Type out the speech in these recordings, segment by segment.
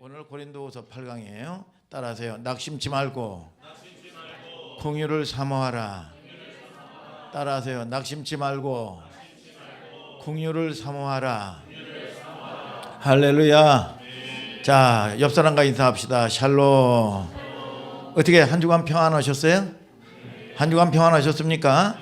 오늘 고린도후서 8강이에요. 따라하세요. 낙심치 말고 긍휼을 사모하라. 따라하세요. 낙심치 말고 긍휼을 사모하라. 할렐루야. 자, 옆 사람과 인사합시다. 샬롬. 어떻게 한 주간 평안하셨어요? 한 주간 평안하셨습니까?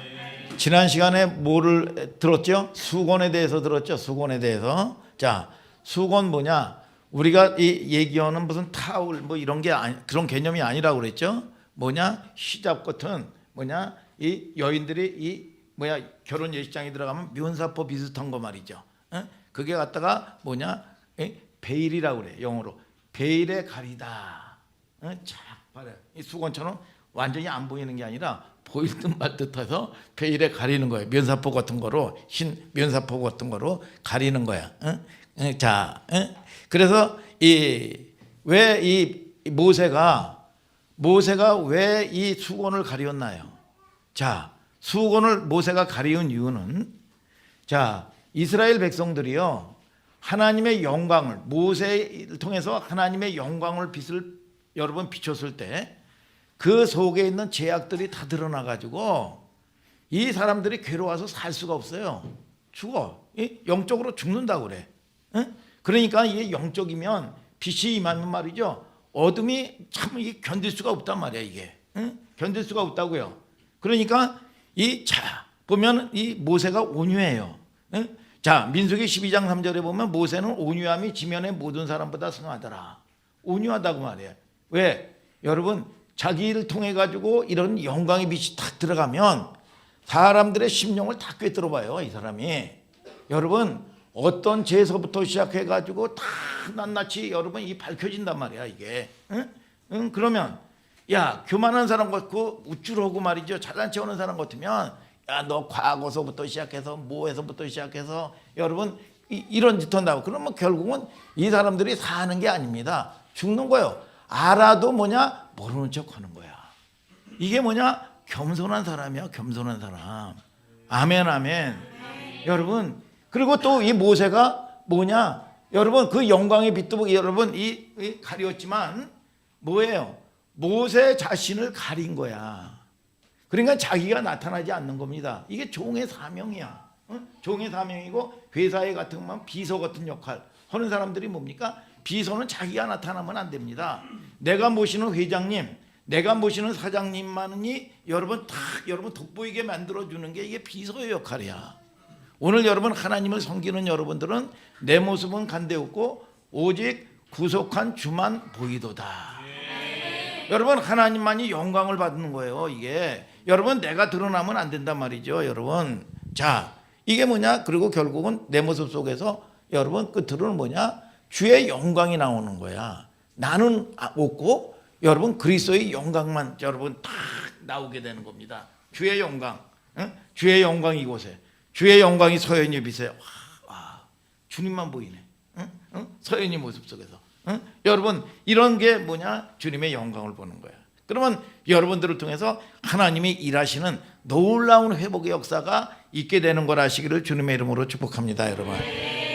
지난 시간에 뭐를 들었죠? 수곤에 대해서 들었죠? 수곤에 대해서. 자, 수곤 뭐냐? 우리가 이 얘기하는 무슨 타올 뭐 이런 게 그런 개념이 아니라고 그랬죠? 뭐냐? 히잡 같은 뭐냐? 이 여인들이 이 뭐야 결혼 예식장에 들어가면 면사포 비슷한 거 말이죠. 그게 갖다가 뭐냐? 베일이라고 그래. 영어로 베일에 가리다. 쫙 봐요. 이 수건처럼 완전히 안 보이는 게 아니라 보일 듯 말 듯해서 베일에 가리는 거예요. 면사포 같은 거로 흰 면사포 같은 거로 가리는 거야. 자, 그래서 왜 이 모세가 왜 이 수건을 가리었나요? 자, 수건을 모세가 가리운 이유는 자, 이스라엘 백성들이요 하나님의 영광을 모세를 통해서 하나님의 영광을 빛을 여러분 비췄을 때 그 속에 있는 죄악들이 다 드러나 가지고 이 사람들이 괴로워서 살 수가 없어요. 죽어. 영적으로 죽는다고 그래. 그러니까 이게 영적이면 빛이 임하면 말이죠. 어둠이 참 견딜 수가 없단 말이야 이게. 견딜 수가 없다고요. 그러니까 보면 이 모세가 온유해요. 자, 민수기 12장 3절에 보면 모세는 온유함이 지면의 모든 사람보다 승하더라. 온유하다고 말이에요. 왜? 여러분 자기를 통해 가지고 이런 영광의 빛이 탁 들어가면 사람들의 심령을 다 꿰뚫어 봐요. 이 사람이. 여러분 어떤 죄에서부터 시작해 가지고 다 낱낱이 여러분 이 밝혀진단 말이야 이게. 그러면 야 교만한 사람 같고 우쭐하고 말이죠. 잘난 체 하는 사람 같으면 야 너 과거서부터 시작해서 뭐에서부터 시작해서 여러분 이런 짓 한다고 그러면 결국은 이 사람들이 사는 게 아닙니다. 죽는 거예요. 알아도 뭐냐 모르는 척 하는 거야. 이게 뭐냐 겸손한 사람이야. 겸손한 사람. 아멘 아멘. 여러분 그리고 또 이 모세가 뭐냐 여러분 그 영광의 빛도 여러분 이 가렸지만 뭐예요? 모세 자신을 가린 거야. 그러니까 자기가 나타나지 않는 겁니다. 이게 종의 사명이야. 종의 사명이고 회사에 같은 것만 비서 같은 역할 하는 사람들이 뭡니까? 비서는 자기가 나타나면 안 됩니다. 내가 모시는 회장님, 내가 모시는 사장님만이 여러분 여러분 돋보이게 만들어주는 게 이게 비서의 역할이야. 오늘 여러분 하나님을 섬기는 여러분들은 내 모습은 간대없고 오직 구속한 주만 보이도다. 여러분 하나님만이 영광을 받는 거예요. 이게 여러분 내가 드러나면 안 된단 말이죠. 여러분 자 이게 뭐냐? 그리고 결국은 내 모습 속에서 여러분 끝으로는 뭐냐? 주의 영광이 나오는 거야. 나는 없고 여러분 그리스도의 영광만 여러분 딱 나오게 되는 겁니다. 주의 영광, 주의 영광 이곳에 주의 영광이 서연이 빛에 와, 주님만 보이네. 서연이 모습 속에서 여러분 이런 게 뭐냐? 주님의 영광을 보는 거야. 그러면 여러분들을 통해서 하나님이 일하시는 놀라운 회복의 역사가 있게 되는 걸 아시기를 주님의 이름으로 축복합니다, 여러분.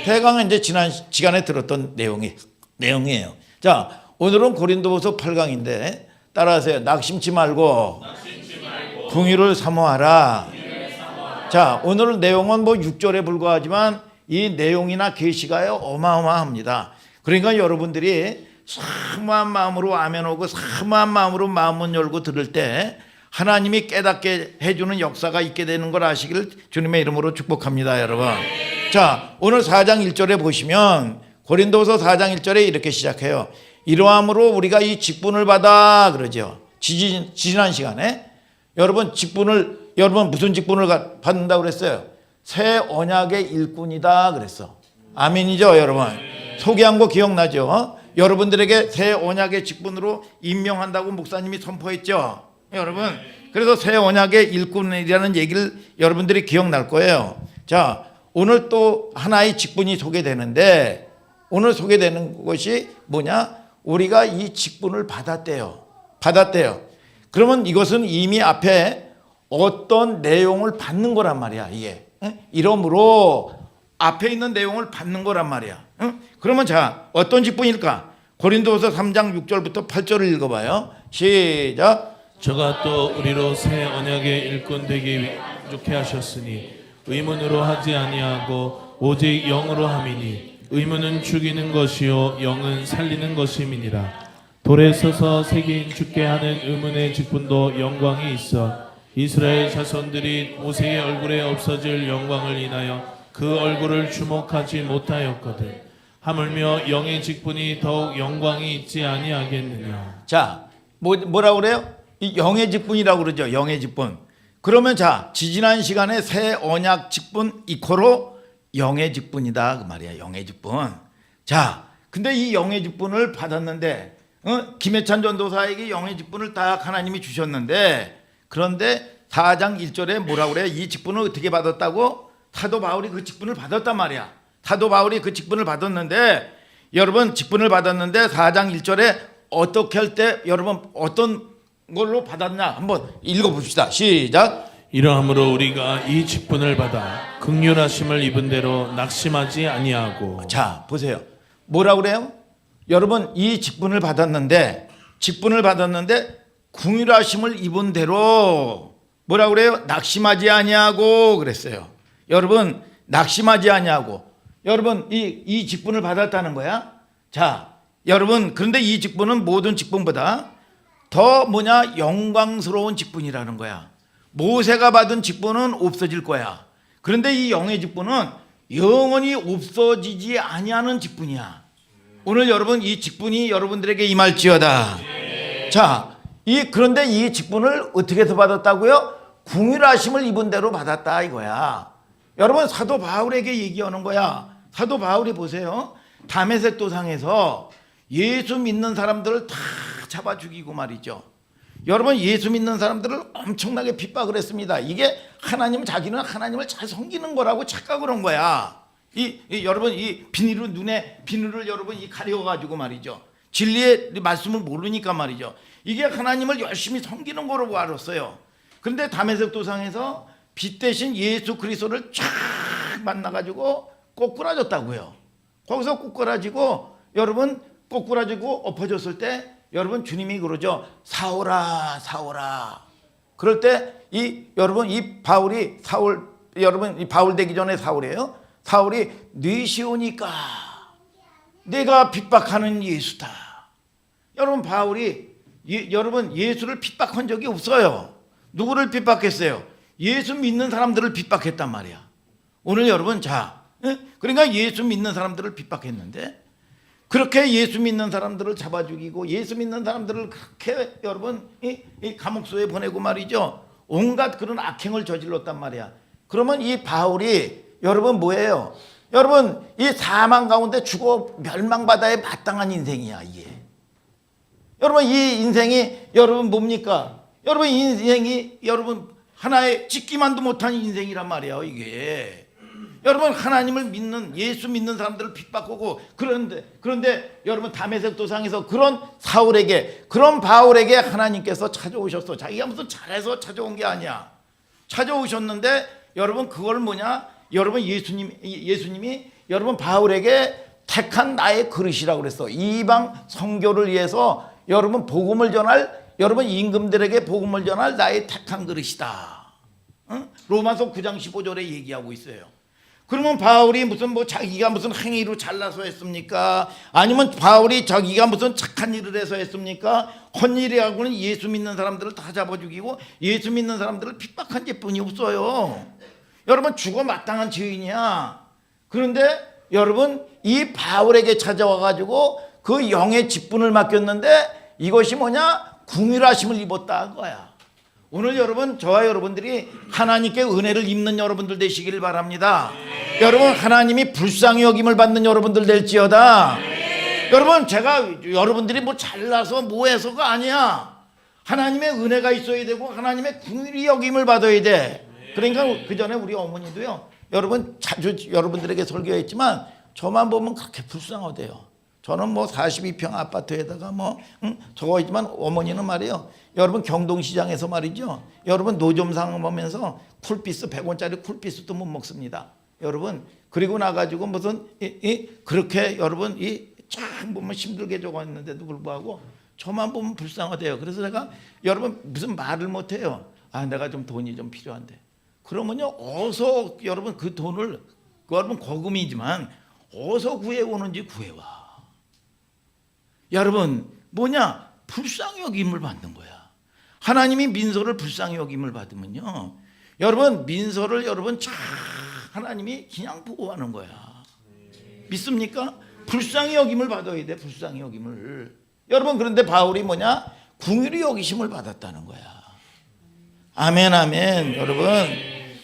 대강은 이제 지난 시간에 들었던 내용이에요. 자, 오늘은 고린도후서 8강인데 따라하세요. 낙심치 말고 긍휼을 사모하라. 자, 오늘 내용은 뭐 6절에 불과하지만 이 내용이나 계시가요 어마어마합니다. 그러니까 여러분들이 사모한 마음으로 아멘하고 사모한 마음으로 마음을 열고 들을 때 하나님이 깨닫게 해주는 역사가 있게 되는 걸 아시기를 주님의 이름으로 축복합니다, 여러분. 자, 오늘 4장 1절에 보시면 고린도서 4장 1절에 이렇게 시작해요. 이러함으로 우리가 이 직분을 받아 그러죠. 지난 시간에 여러분 직분을 여러분 무슨 직분을 받는다고 그랬어요? 새 언약의 일꾼이다 그랬어. 아멘이죠, 여러분. 소개한 거 기억나죠? 여러분들에게 새 언약의 직분으로 임명한다고 목사님이 선포했죠. 여러분 그래서 새 언약의 일꾼이라는 얘기를 여러분들이 기억날 거예요. 자, 오늘 또 하나의 직분이 소개되는데 오늘 소개되는 것이 뭐냐? 우리가 이 직분을 받았대요. 그러면 이것은 이미 앞에 어떤 내용을 받는 거란 말이야. 이게 이러므로 앞에 있는 내용을 받는 거란 말이야. 그러면 자 어떤 직분일까? 고린도서 3장 6절부터 8절을 읽어봐요. 시작. 저가 또 우리로 새 언약의 일꾼 되기 좋게 하셨으니 의문으로 하지 아니하고 오직 영으로 함이니 의문은 죽이는 것이요 영은 살리는 것임이니라. 돌에 서서 새긴 죽게 하는 의문의 직분도 영광이 있어 이스라엘 자손들이 모세의 얼굴에 없어질 영광을 인하여 그 얼굴을 주목하지 못하였거든. 하물며 영의 직분이 더욱 영광이 있지 아니하겠느냐. 자, 뭐라고 그래요? 이 영의 직분이라고 그러죠. 영의 직분. 그러면 자, 지지난 시간에 새 언약 직분 이코로 영의 직분이다 그 말이야. 영의 직분. 자, 근데 이 영의 직분을 받았는데 김해찬 전도사에게 영의 직분을 딱 하나님이 주셨는데, 그런데 4장 1절에 뭐라고 그래요? 이 직분을 어떻게 받았다고? 사도 바울이 그 직분을 받았단 말이야. 사도 바울이 그 직분을 받았는데, 여러분 직분을 받았는데 4장 1절에 어떻게 할 때 여러분 어떤 걸로 받았냐 한번 읽어봅시다. 시작. 이러함으로 우리가 이 직분을 받아 긍휼하심을 입은 대로 낙심하지 아니하고. 자, 보세요. 뭐라고 그래요? 여러분 이 직분을 받았는데 긍휼하심을 입은 대로 뭐라고 그래요? 낙심하지 아니하고 그랬어요. 여러분 낙심하지 아니하고, 여러분 이 직분을 받았다는 거야. 자, 여러분 그런데 이 직분은 모든 직분보다 더 영광스러운 직분이라는 거야. 모세가 받은 직분은 없어질 거야. 그런데 이 영의 직분은 영원히 없어지지 아니하는 직분이야. 오늘 여러분 이 직분이 여러분들에게 임할지어다. 자, 그런데 이 직분을 어떻게 해서 받았다고요? 긍휼하심을 입은 대로 받았다 이거야. 여러분 사도 바울에게 얘기하는 거야. 사도 바울이 보세요. 다메섹 도상에서 예수 믿는 사람들을 다 잡아 죽이고 말이죠. 여러분 예수 믿는 사람들을 엄청나게 핍박을 했습니다. 이게 자기는 하나님을 잘 섬기는 거라고 착각을 한 거야. 여러분 이 비늘을 여러분 가려가지고 말이죠. 진리의 말씀을 모르니까 말이죠. 이게 하나님을 열심히 섬기는 거라고 알았어요. 그런데 다메섹 도상에서 빛 대신 예수 그리스도를 쫙 만나가지고 꼬꾸라졌다고요. 거기서 꼬꾸라지고 엎어졌을 때 여러분 주님이 그러죠. 사울아 사울아. 그럴 때 여러분 바울 되기 전에 사울이에요. 사울이 뇌시오니까 내가 핍박하는 예수다. 여러분 바울이 여러분 예수를 핍박한 적이 없어요. 누구를 핍박했어요? 예수 믿는 사람들을 핍박했단 말이야. 오늘 여러분 그러니까 예수 믿는 사람들을 핍박했는데, 그렇게 예수 믿는 사람들을 잡아 죽이고 예수 믿는 사람들을 그렇게 여러분 이 감옥소에 보내고 말이죠. 온갖 그런 악행을 저질렀단 말이야. 그러면 이 바울이 여러분 뭐예요? 여러분 이 사망 가운데 죽어 멸망받아야 마땅한 인생이야 이게. 여러분 이 인생이 여러분 뭡니까? 여러분 이 인생이 여러분 하나의 찍기만도 못한 인생이란 말이에요 이게. 여러분 하나님을 믿는 예수 믿는 사람들을 핍박하고 그런데 여러분 다메섹 도상에서 그런 바울에게 하나님께서 찾아오셨어. 자기가 무슨 잘해서 찾아온 게 아니야. 찾아오셨는데 여러분 그걸 여러분 예수님이 여러분 바울에게 택한 나의 그릇이라고 그랬어. 이방 선교를 위해서 여러분 여러분 임금들에게 복음을 전할 나의 택한 그릇이다. 로마서 9장 15절에 얘기하고 있어요. 그러면 바울이 자기가 무슨 행위로 잘나서 했습니까? 아니면 바울이 자기가 무슨 착한 일을 해서 했습니까? 헛일이하고는 예수 믿는 사람들을 다 잡아 죽이고 예수 믿는 사람들을 핍박한 죄뿐이 없어요. 여러분 죽어 마땅한 죄인이야. 그런데 여러분 이 바울에게 찾아와가지고 그 영의 직분을 맡겼는데 이것이 긍휼하심을 입었다 거야. 오늘 여러분 저와 여러분들이 하나님께 은혜를 입는 여러분들 되시길 바랍니다. 여러분 하나님이 불쌍히 여김을 받는 여러분들 될지어다. 여러분 여러분들이 잘나서 뭐해서가 아니야. 하나님의 은혜가 있어야 되고 하나님의 긍휼히 여김을 받아야 돼. 그러니까 그 전에 우리 어머니도요. 여러분 자주 여러분들에게 설교했지만 저만 보면 그렇게 불쌍하대요. 저는 42평 아파트에다가 저거 있지만 어머니는 말이에요. 여러분 경동시장에서 말이죠. 여러분 노점상 보면서 쿨피스 100원짜리 쿨피스도 못 먹습니다. 여러분 그리고 나가지고 그렇게 여러분 참 보면 힘들게 적었는데도 불구하고 저만 보면 불쌍하대요. 그래서 내가 여러분 무슨 말을 못해요. 아, 내가 좀 돈이 좀 필요한데. 그러면요, 어서 여러분 그 돈을, 여러분 거금이지만 어서 구해오는지 구해와. 여러분 뭐냐? 불쌍히 여김을 받는 거야. 하나님이 민소를 불쌍히 여김을 받으면요, 여러분 민소를 여러분 참 하나님이 그냥 보호하는 거야. 믿습니까? 불쌍히 여김을 받아야 돼. 불쌍히 여김을. 여러분 그런데 바울이 뭐냐? 궁휼히 여기심을 받았다는 거야. 아멘 아멘. 여러분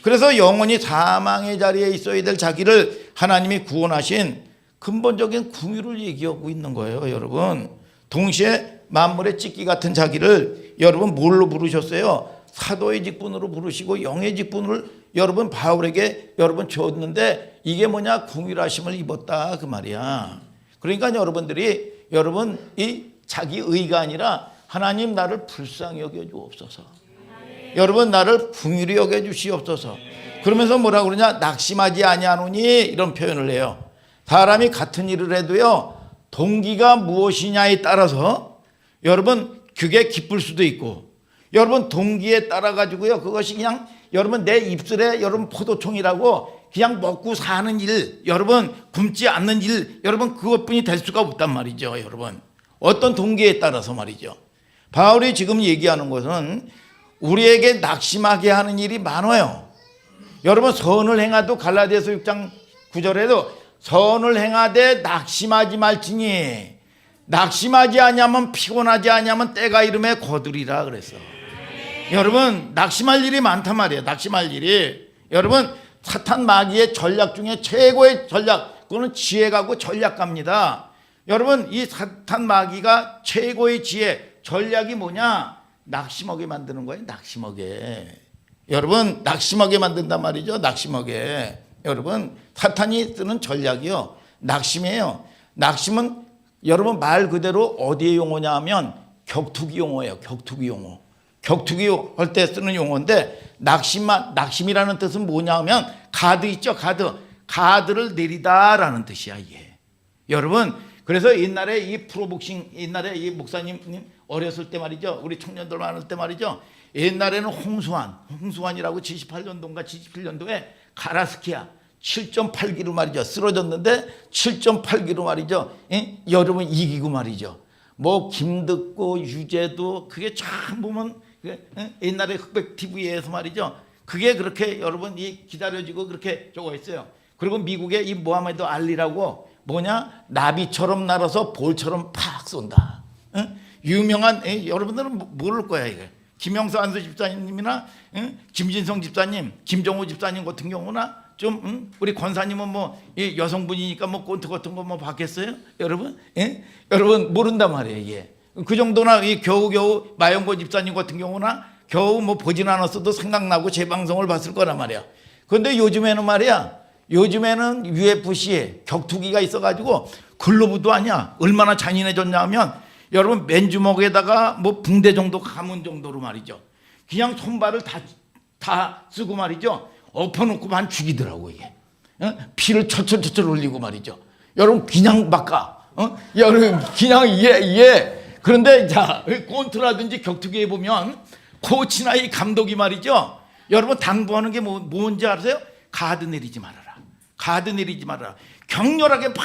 그래서 영원히 사망의 자리에 있어야 될 자기를 하나님이 구원하신 근본적인 궁휼을 얘기하고 있는 거예요. 여러분 동시에 만물의 찢기 같은 자기를 여러분 뭘로 부르셨어요? 사도의 직분으로 부르시고 영의 직분을 여러분 바울에게 여러분 줬는데 이게 뭐냐? 궁휼하심을 입었다 그 말이야. 그러니까 여러분들이 여러분 이 자기 의가 아니라 하나님 나를 불쌍히 여겨 주옵소서. 여러분 나를 궁휼히 여겨 주시옵소서. 그러면서 뭐라 그러냐? 낙심하지 아니하노니 이런 표현을 해요. 사람이 같은 일을 해도요, 동기가 무엇이냐에 따라서 여러분 그게 기쁠 수도 있고, 여러분 동기에 따라 가지고요 그것이 그냥 여러분 내 입술에 여러분 포도총이라고 그냥 먹고 사는 일, 여러분 굶지 않는 일, 여러분 그것뿐이 될 수가 없단 말이죠. 여러분 어떤 동기에 따라서 말이죠. 바울이 지금 얘기하는 것은 우리에게 낙심하게 하는 일이 많아요. 여러분 선을 행하도 갈라디아서 6장 9절에도 선을 행하되 낙심하지 말지니 낙심하지 아니하면 피곤하지 아니하면 때가 이름에 거두리라 그랬어. 여러분 낙심할 일이 많단 말이에요. 낙심할 일이. 여러분 사탄 마귀의 전략 중에 최고의 전략, 그거는 지혜가고 전략가입니다. 여러분 이 사탄 마귀가 최고의 지혜, 전략이 뭐냐? 낙심하게 만드는 거예요. 낙심하게. 여러분 낙심하게 만든단 말이죠. 낙심하게. 여러분 사탄이 쓰는 전략이요, 낙심이에요. 낙심은 여러분 말 그대로 어디의 용어냐 하면 격투기 용어예요. 격투기 용어. 격투기 할 때 쓰는 용어인데 낙심이라는 뜻은 뭐냐 하면 가드 있죠. 가드를 내리다라는 뜻이야 이게. 여러분 그래서 옛날에 이 프로복싱, 옛날에 이 목사님 어렸을 때 말이죠, 우리 청년들 많을 때 말이죠, 옛날에는 홍수환이라고 78년도인가 77년도에 가라스키아 7.8kg 말이죠 쓰러졌는데 7.8kg 말이죠, 여러분 이기고 말이죠. 뭐 김득고 유재도 그게 참 보면 옛날에 흑백 TV에서 말이죠, 그게 그렇게 여러분 이 기다려지고 그렇게 저거 했어요. 그리고 미국의 이 모하메드 알리라고 뭐냐? 나비처럼 날아서 볼처럼 팍 쏜다. 유명한, 여러분들은 모를 거야 이게. 김영수 안수 집사님이나 김진성 집사님, 김정호 집사님 같은 경우나 좀 우리 권사님은 뭐 이 여성분이니까 뭐 꼰트 같은 거 뭐 받겠어요? 여러분? 여러분 모른단 말이에요 이게. 그 정도나 이 겨우 마영고 집사님 같은 경우나 겨우 뭐 보진 않았어도 생각나고 제 방송을 봤을 거란 말이야. 그런데 요즘에는 말이야, 요즘에는 UFC 격투기가 있어가지고 글로브도 아니야. 얼마나 잔인해졌냐 하면 여러분 맨주먹에다가 뭐 붕대 정도 감은 정도로 말이죠. 그냥 손발을 다 쓰고 말이죠. 엎어놓고만 죽이더라고 이게. 피를 철철철철 흘리고 말이죠. 여러분 그냥 바꿔. 여러분 그냥 예. 그런데 자 꼰트라든지 격투기에 보면 코치나 이 감독이 말이죠. 여러분 당부하는 게 뭔지 아세요? 가드 내리지 말아라. 가드 내리지 말아라. 격렬하게 막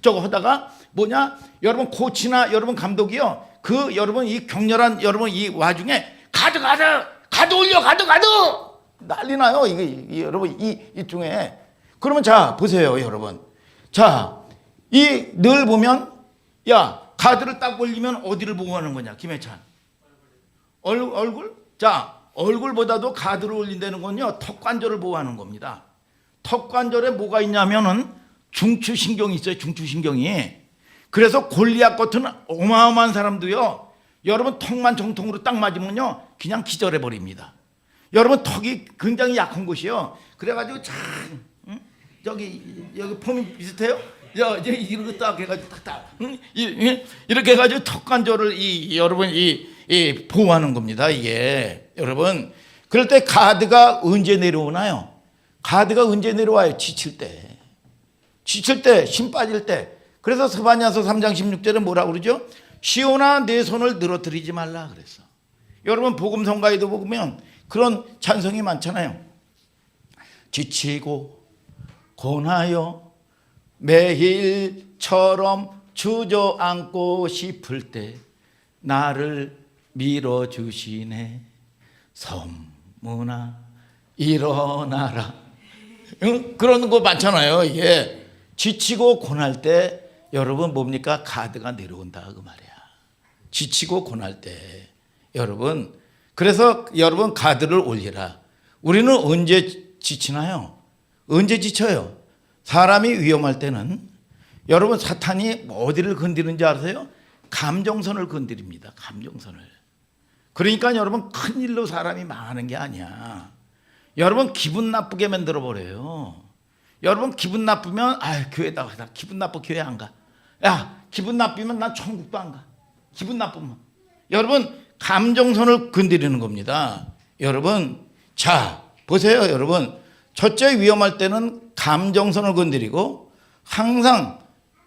저거 하다가 뭐냐? 여러분 코치나 여러분 감독이요. 그 여러분 이 격렬한 여러분 이 와중에 가드 올려 가드 난리 나요. 이게 여러분 이 중에. 그러면 자 보세요 여러분. 자 이 늘 보면 야 가드를 딱 올리면 어디를 보고 하는 거냐 김해찬? 얼굴? 자 얼굴보다도 가드를 올린다는 건요 턱관절을 보호하는 겁니다. 턱관절에 뭐가 있냐면은 중추신경이 있어요. 중추신경이. 그래서 골리앗 같은 어마어마한 사람도요 여러분 턱만 정통으로 딱 맞으면요 그냥 기절해 버립니다. 여러분 턱이 굉장히 약한 곳이요. 그래가지고 참 여기 폼이 비슷해요. 이렇게 딱 해가지고 이렇게 해가지고 턱관절을 여러분 보호하는 겁니다. 이게 여러분 그럴 때 가드가 언제 내려오나요? 가드가 언제 내려와요? 지칠 때, 힘 빠질 때. 그래서 스바냐서 3장 16절에 뭐라고 그러죠? 시온아 내 손을 늘어뜨리지 말라 그랬어. 여러분 복음성가에도 보면 그런 찬송이 많잖아요. 지치고 고나여 매일처럼 주저앉고 싶을 때 나를 밀어주시네. 섬문아 일어나라. 그런 거 많잖아요. 이게 지치고 고날 때 여러분 뭡니까? 가드가 내려온다 그 말이야. 지치고 고날 때 여러분, 그래서 여러분 가드를 올리라. 우리는 언제 지치나요? 언제 지쳐요? 사람이 위험할 때는 여러분 사탄이 어디를 건드리는지 아세요? 감정선을 건드립니다. 감정선을. 그러니까 여러분 큰일로 사람이 망하는 게 아니야. 여러분 기분 나쁘게 만들어 버려요. 여러분 기분 나쁘면 교회다 가자. 기분 나빠 교회 안 가. 야 기분 나쁘면 난 천국도 안 가. 기분 나쁘면. 여러분 감정선을 건드리는 겁니다. 여러분 자 보세요. 여러분 첫째 위험할 때는 감정선을 건드리고 항상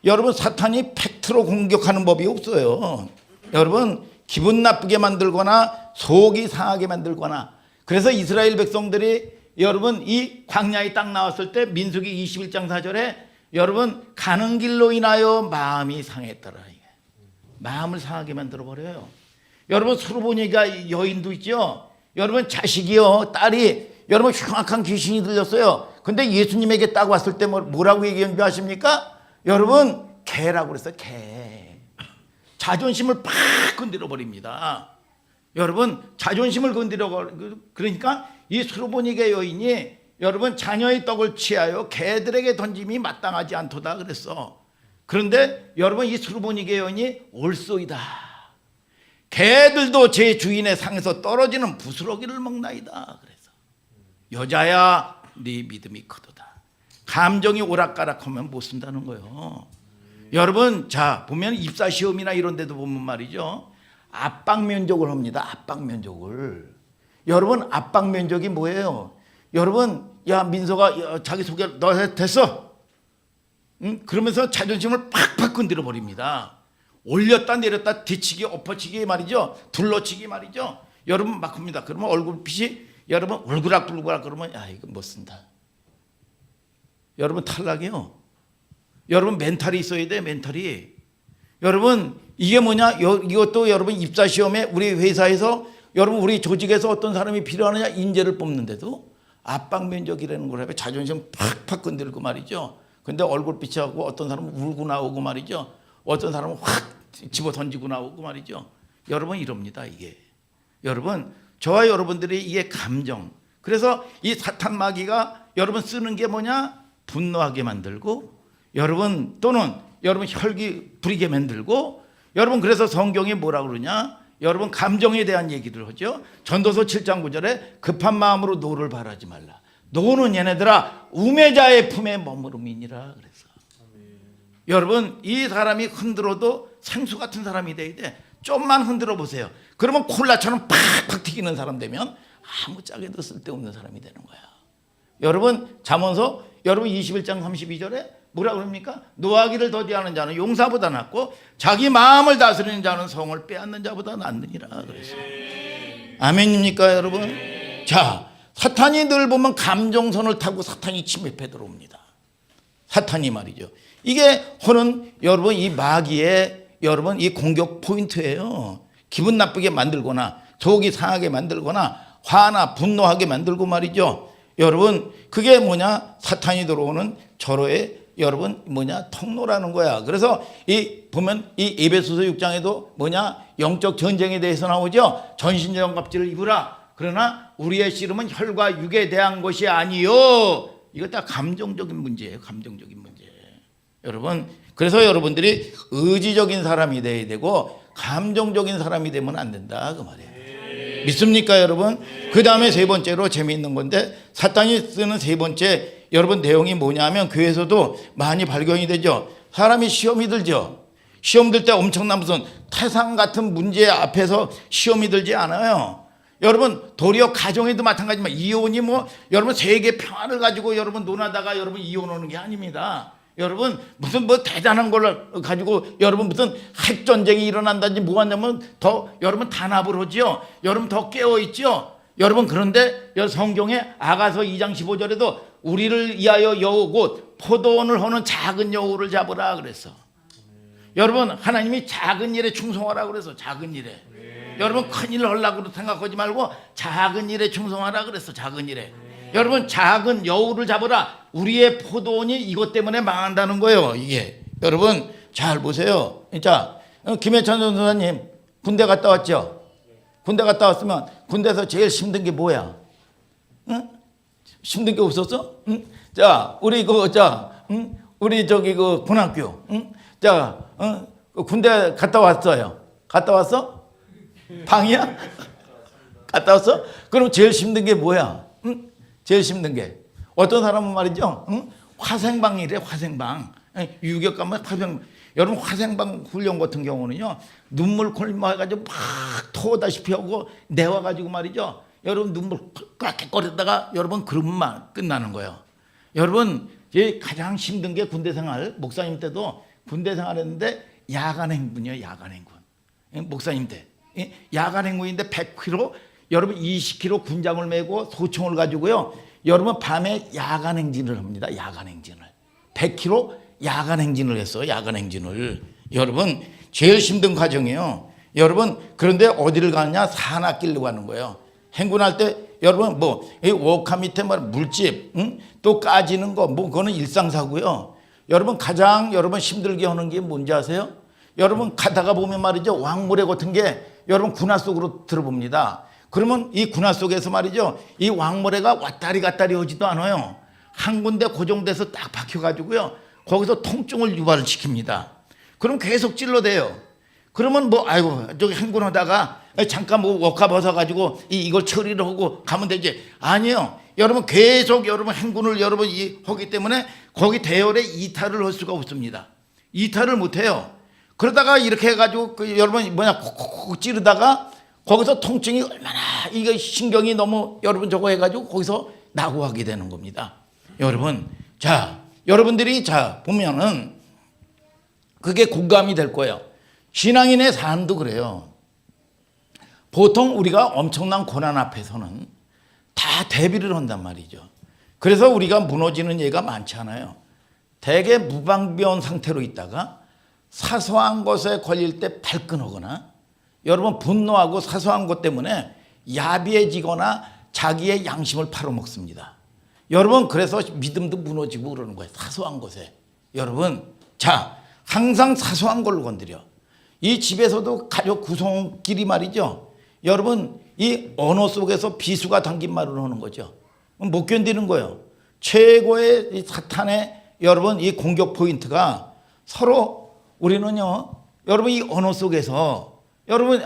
여러분 사탄이 팩트로 공격하는 법이 없어요. 여러분 기분 나쁘게 만들거나 속이 상하게 만들거나. 그래서 이스라엘 백성들이 여러분 이 광야에 딱 나왔을 때 민수기 21장 4절에 여러분 가는 길로 인하여 마음이 상했더라. 마음을 상하게 만들어 버려요. 여러분 수르보니가 여인도 있죠. 여러분 자식이요 딸이 여러분 흉악한 귀신이 들렸어요. 근데 예수님에게 딱 왔을 때 뭐라고 얘기한 줄 아십니까? 여러분 개라고 그랬어요. 개. 자존심을 팍 건드려 버립니다. 여러분 자존심을 건드려 그러니까 이 수르보니게 여인이 여러분 자녀의 떡을 취하여 개들에게 던짐이 마땅하지 않도다 그랬어. 그런데 여러분 이 수르보니게 여인이 올소이다. 개들도 제 주인의 상에서 떨어지는 부스러기를 먹나이다 그래서 여자야 네 믿음이 크도다. 감정이 오락가락하면 못 쓴다는 거예요. 여러분 자 보면 입사시험이나 이런 데도 보면 말이죠. 압박 면접을 합니다. 압박 면접을. 여러분 압박 면접이 뭐예요? 여러분 야 민서가 자기소개 너 됐어. 그러면서 자존심을 팍팍 건드려 버립니다. 올렸다 내렸다 뒤치기 엎어치기 말이죠. 둘러치기 말이죠. 여러분 막 합니다. 그러면 얼굴빛이 여러분 울그락불그락 그러면 야 이거 못 쓴다. 여러분 탈락이요. 여러분 멘탈이 있어야 돼. 멘탈이. 여러분 이게 뭐냐? 이것도 여러분 입사시험에 우리 회사에서 여러분 우리 조직에서 어떤 사람이 필요하느냐 인재를 뽑는데도 압박 면접이라는 걸 하면 자존심 팍팍 건드리고 말이죠. 근데 얼굴빛이 하고 어떤 사람은 울고 나오고 말이죠. 어떤 사람은 확 집어 던지고 나오고 말이죠. 여러분 이럽니다 이게. 여러분 저와 여러분들이 이게 감정. 그래서 이 사탄 마귀가 여러분 쓰는 게 뭐냐? 분노하게 만들고 여러분 또는 여러분 혈기 부리게 만들고 여러분 그래서 성경이 뭐라 그러냐? 여러분 감정에 대한 얘기를 하죠. 전도서 7장 9절에 급한 마음으로 노를 바라지 말라. 노는 얘네들아 우매자의 품에 머무름이니라 그래서. 여러분 이 사람이 흔들어도 생수 같은 사람이 돼야 돼. 좀만 흔들어 보세요. 그러면 콜라처럼 팍팍 튀기는 사람 되면 아무 짝에도 쓸데없는 사람이 되는 거야. 여러분 잠언서 여러분 21장 32절에 뭐라 그럽니까? 노하기를 더디하는 자는 용사보다 낫고 자기 마음을 다스리는 자는 성을 빼앗는 자보다 낫느니라 그래서. 아멘입니까 여러분? 자 사탄이 늘 보면 감정선을 타고 사탄이 침입해 들어옵니다. 사탄이 말이죠. 이게 하는 여러분 이 마귀의 여러분 이 공격 포인트예요. 기분 나쁘게 만들거나 속이 상하게 만들거나 화나 분노하게 만들고 말이죠. 여러분 그게 뭐냐? 사탄이 들어오는 절호의 여러분 뭐냐? 통로라는 거야. 그래서 이 보면 이 에베소서 6장에도 뭐냐? 영적 전쟁에 대해서 나오죠. 전신전갑지를 입으라. 그러나 우리의 씨름은 혈과 육에 대한 것이 아니요. 이거 다 감정적인 문제예요. 감정적인 문제. 여러분 그래서 여러분들이 의지적인 사람이 돼야 되고 감정적인 사람이 되면 안 된다 그 말이에요. 믿습니까 여러분? 그 다음에 세 번째로 재미있는 건데 사탄이 쓰는 세 번째 여러분 내용이 뭐냐면 교회에서도 많이 발견이 되죠. 사람이 시험이 들죠. 시험 들 때 엄청난 무슨 태산 같은 문제 앞에서 시험이 들지 않아요. 여러분 도리어 가정에도 마찬가지지만 이혼이 뭐 여러분 세계 평화를 가지고 여러분 논하다가 여러분 이혼하는 게 아닙니다. 여러분 무슨 뭐 대단한 걸 가지고 여러분 무슨 핵전쟁이 일어난다든지 뭐 한다면 더 여러분 단합을 하지요. 여러분 더 깨어있지요. 여러분 그런데 성경에 아가서 2장 15절에도 우리를 위하여 여우 곧 포도원을 허는 작은 여우를 잡으라 그랬어. 여러분 하나님이 작은 일에 충성하라 그래서 작은 일에. 여러분 큰 일을 하려고 생각하지 말고 작은 일에 충성하라 그랬어. 작은 일에. 여러분 작은 여우를 잡으라. 우리의 포도원이 이것 때문에 망한다는 거예요. 이게 여러분 잘 보세요. 자, 김해찬 전도사님 군대 갔다 왔죠? 군대 갔다 왔으면 군대에서 제일 힘든 게 뭐야? 응? 힘든 게 없었어? 응? 자, 우리 우리 저기 그 군학교, 응? 자, 군대 갔다 왔어요. 갔다 왔어? 방이야? 갔다 왔어? 그럼 제일 힘든 게 뭐야? 응? 제일 힘든 게 어떤 사람은 말이죠. 응? 화생방이래. 화생방. 유격 가면 화생방. 여러분 화생방 훈련 같은 경우는요. 눈물 콜마가지고 막 토다시피 하고 내와가지고 말이죠. 여러분 눈물 꽉꽉거리다가 여러분 그러면 끝나는 거예요. 여러분 가장 힘든 게 군대생활. 목사님 때도 군대생활했는데 야간 행군이요. 야간 행군. 목사님 때 야간 행군인데 100km 여러분 20km 군장을 메고 소총을 가지고요. 여러분 밤에 야간 행진을 합니다. 야간 행진을 100km 야간 행진을 했어요. 야간 행진을. 여러분 제일 힘든 과정이에요. 여러분 그런데 어디를 가느냐? 산악길로 가는 거예요. 행군할 때 여러분 뭐 워카 밑에 뭐 물집, 응? 또 까지는 거 뭐 그거는 일상사고요. 여러분 가장 여러분 힘들게 하는 게 뭔지 아세요? 여러분 가다가 보면 말이죠. 왕모래 같은 게 여러분 군화 속으로 들어봅니다. 그러면 이 군화 속에서 말이죠. 이 왕모래가 왔다리 갔다리 오지도 않아요. 한 군데 고정돼서 딱 박혀가지고요. 거기서 통증을 유발을 시킵니다. 그럼 계속 찔러대요. 그러면 뭐 아이고 저기 행군하다가 잠깐 뭐 워카 벗어가지고 이걸 처리를 하고 가면 되지. 아니요. 여러분 계속 여러분 행군을 여러분 하기 때문에 거기 대열에 이탈을 할 수가 없습니다. 이탈을 못해요. 그러다가 이렇게 해가지고 여러분 콕콕콕 찌르다가 거기서 통증이 얼마나 이거 신경이 너무 여러분 저거 해가지고 거기서 낙오하게 되는 겁니다. 여러분 자 여러분들이 자 보면은 그게 공감이 될 거예요. 신앙인의 삶도 그래요. 보통 우리가 엄청난 고난 앞에서는 다 대비를 한단 말이죠. 그래서 우리가 무너지는 예가 많지 않아요. 대개 무방비운 상태로 있다가 사소한 것에 걸릴 때 발끈하거나 여러분 분노하고 사소한 것 때문에 야비해지거나 자기의 양심을 팔아먹습니다. 여러분 그래서 믿음도 무너지고 그러는 거예요. 사소한 것에. 여러분 자 항상 사소한 걸로 건드려. 이 집에서도 가족 구성끼리 말이죠. 여러분 이 언어 속에서 비수가 담긴 말을 하는 거죠. 못 견디는 거예요. 최고의 이 사탄의 여러분 이 공격 포인트가 서로 우리는요. 여러분 이 언어 속에서 여러분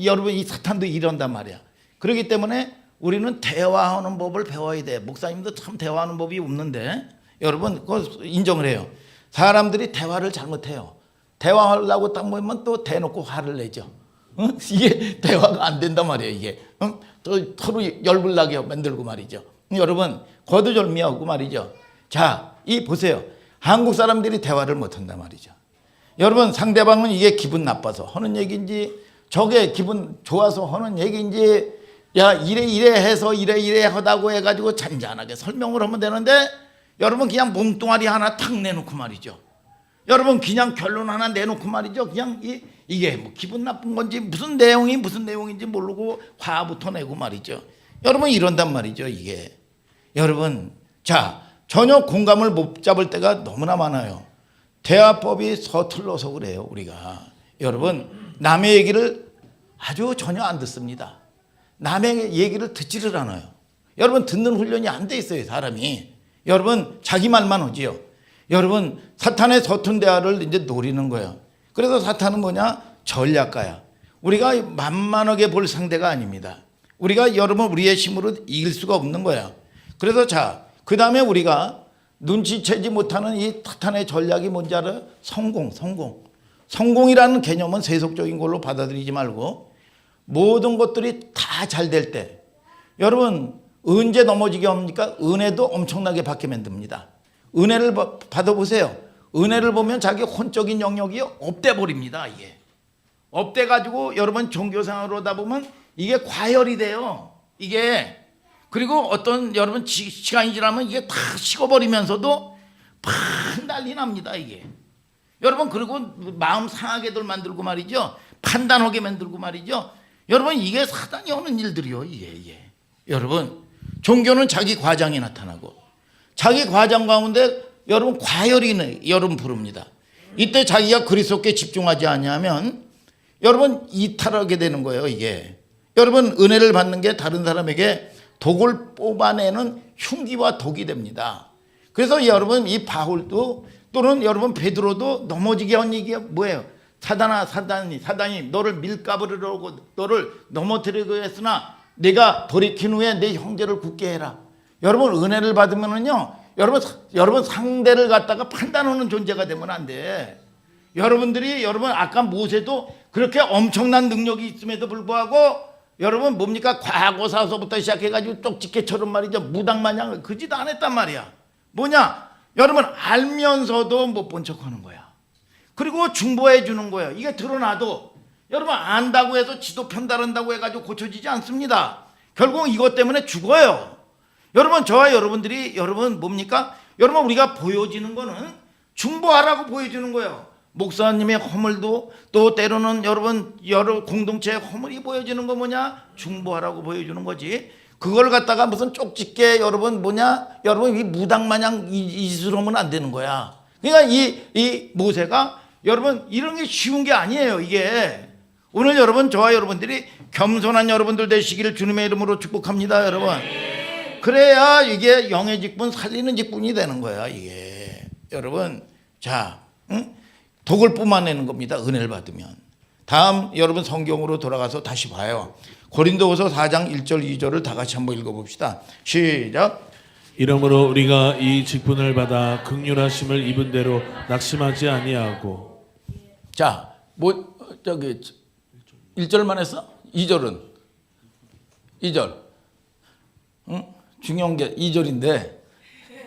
여러분 이 사탄도 이런단 말이야. 그렇기 때문에 우리는 대화하는 법을 배워야 돼. 목사님도 참 대화하는 법이 없는데 여러분 그거 인정을 해요. 사람들이 대화를 잘못해요. 대화하려고 딱 모이면 또 대놓고 화를 내죠. 응? 이게 대화가 안 된단 말이에요. 이게 응? 또 서로 열불 나게 만들고 말이죠. 여러분 거두절미하고 말이죠. 자, 이 보세요. 한국 사람들이 대화를 못한단 말이죠. 여러분 상대방은 이게 기분 나빠서 하는 얘기인지 저게 기분 좋아서 하는 얘기인지 야 이래 해서 이래 하다고 해가지고 잔잔하게 설명을 하면 되는데 여러분 그냥 몸뚱아리 하나 탁 내놓고 말이죠. 여러분 그냥 결론 하나 내놓고 말이죠. 그냥 이게 뭐 기분 나쁜 건지 무슨 내용인지 모르고 화부터 내고 말이죠. 여러분 이런단 말이죠. 이게 여러분 자 전혀 공감을 못 잡을 때가 너무나 많아요. 대화법이 서툴러서 그래요. 우리가 여러분 남의 얘기를 아주 전혀 안 듣습니다. 남의 얘기를 듣지를 않아요. 여러분 듣는 훈련이 안 돼 있어요. 사람이. 여러분 자기 말만 하지요. 여러분 사탄의 서툰 대화를 이제 노리는 거예요. 그래서 사탄은 뭐냐? 전략가야. 우리가 만만하게 볼 상대가 아닙니다. 우리가 여러분 우리의 힘으로 이길 수가 없는 거예요. 그래서 자 그 다음에 우리가 눈치채지 못하는 이 사탄의 전략이 뭔지 알아요? 성공이라는 개념은 세속적인 걸로 받아들이지 말고 모든 것들이 다 잘 될 때 여러분 언제 넘어지게 합니까? 은혜도 엄청나게 받게 만듭니다. 은혜를 받아보세요. 은혜를 보면 자기 혼적인 영역이 업돼 버립니다. 이게 업돼 가지고 여러분 종교생활을 하다 보면 이게 과열이 돼요. 이게 그리고 어떤 여러분 시간이 지나면 이게 다 식어버리면서도 팍 난리 납니다. 이게 여러분 그리고 마음 상하게들 만들고 말이죠. 판단하게 만들고 말이죠. 여러분 이게 사단이 하는 일들이요. 이게 여러분 종교는 자기 과장이 나타나고 자기 과장 가운데 여러분 과열이 여러분 부릅니다. 이때 자기가 그리스도께 집중하지 않으면 여러분 이탈하게 되는 거예요. 이게 여러분 은혜를 받는 게 다른 사람에게 독을 뽑아내는 흉기와 독이 됩니다. 그래서 여러분 이 바울도 또는 여러분 베드로도 넘어지게 한 얘기가 뭐예요? 사단이 너를 밀가부르려고 너를 넘어뜨리고 했으나 내가 돌이킨 후에 내 형제를 굳게 해라. 여러분 은혜를 받으면은요 여러분 상대를 갖다가 판단하는 존재가 되면 안 돼. 여러분들이 여러분 아까 모세도 그렇게 엄청난 능력이 있음에도 불구하고 여러분 뭡니까? 과거사서부터 시작해가지고 쪽집게처럼 말이죠. 무당마냥 그 짓 안 했단 말이야. 뭐냐? 여러분 알면서도 못 본 척하는 거야. 그리고 중보해 주는 거예요. 이게 드러나도 여러분 안다고 해서 지도 편달한다고 해가지고 고쳐지지 않습니다. 결국 이것 때문에 죽어요. 여러분 저와 여러분들이 여러분 뭡니까? 여러분 우리가 보여지는 거는 중보하라고 보여주는 거예요. 목사님의 허물도 또 때로는 여러분 여러 공동체의 허물이 보여지는 거 뭐냐? 중보하라고 보여주는 거지. 그걸 갖다가 무슨 쪽집게 여러분 뭐냐? 여러분 이 무당마냥 이스러면 안 되는 거야. 그러니까 이 모세가 여러분 이런 게 쉬운 게 아니에요. 이게 오늘 여러분 저와 여러분들이 겸손한 여러분들 되시기를 주님의 이름으로 축복합니다. 여러분 그래야 이게 영의 직분 살리는 직분이 되는 거야. 이게 여러분 자 독을 뿜어내는 겁니다. 은혜를 받으면. 다음 여러분 성경으로 돌아가서 다시 봐요. 고린도후서 4장 1절 2절을 다 같이 한번 읽어봅시다. 시작. 이러므로 우리가 이 직분을 받아 긍휼하심을 입은 대로 낙심하지 아니하고. 자, 뭐 저기 1절만 했어? 2절은 2절. 응? 중요한 게 2절인데.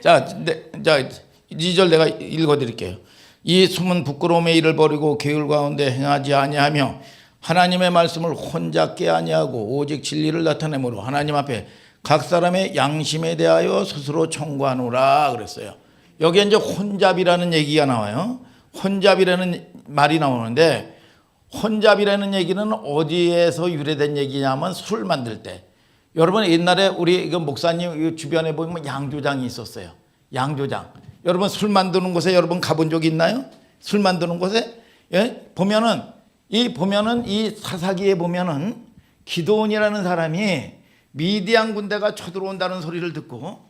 자, 2절 내가 읽어 드릴게요. 이 숨은 부끄러움의 일을 버리고 계율 가운데 행하지 아니하며 하나님의 말씀을 혼잡게 아니하고 오직 진리를 나타내므로 하나님 앞에 각 사람의 양심에 대하여 스스로 청구하노라 그랬어요. 여기에 이제 혼잡이라는 얘기가 나와요. 혼잡이라는 말이 나오는데 혼잡이라는 얘기는 어디에서 유래된 얘기냐면 술 만들 때. 여러분 옛날에 우리 목사님 주변에 보면 양조장이 있었어요. 양조장. 여러분 술 만드는 곳에 여러분 가본 적 있나요? 술 만드는 곳에 보면은 이 사사기에 보면은 기드온이라는 사람이 미디안 군대가 쳐들어온다는 소리를 듣고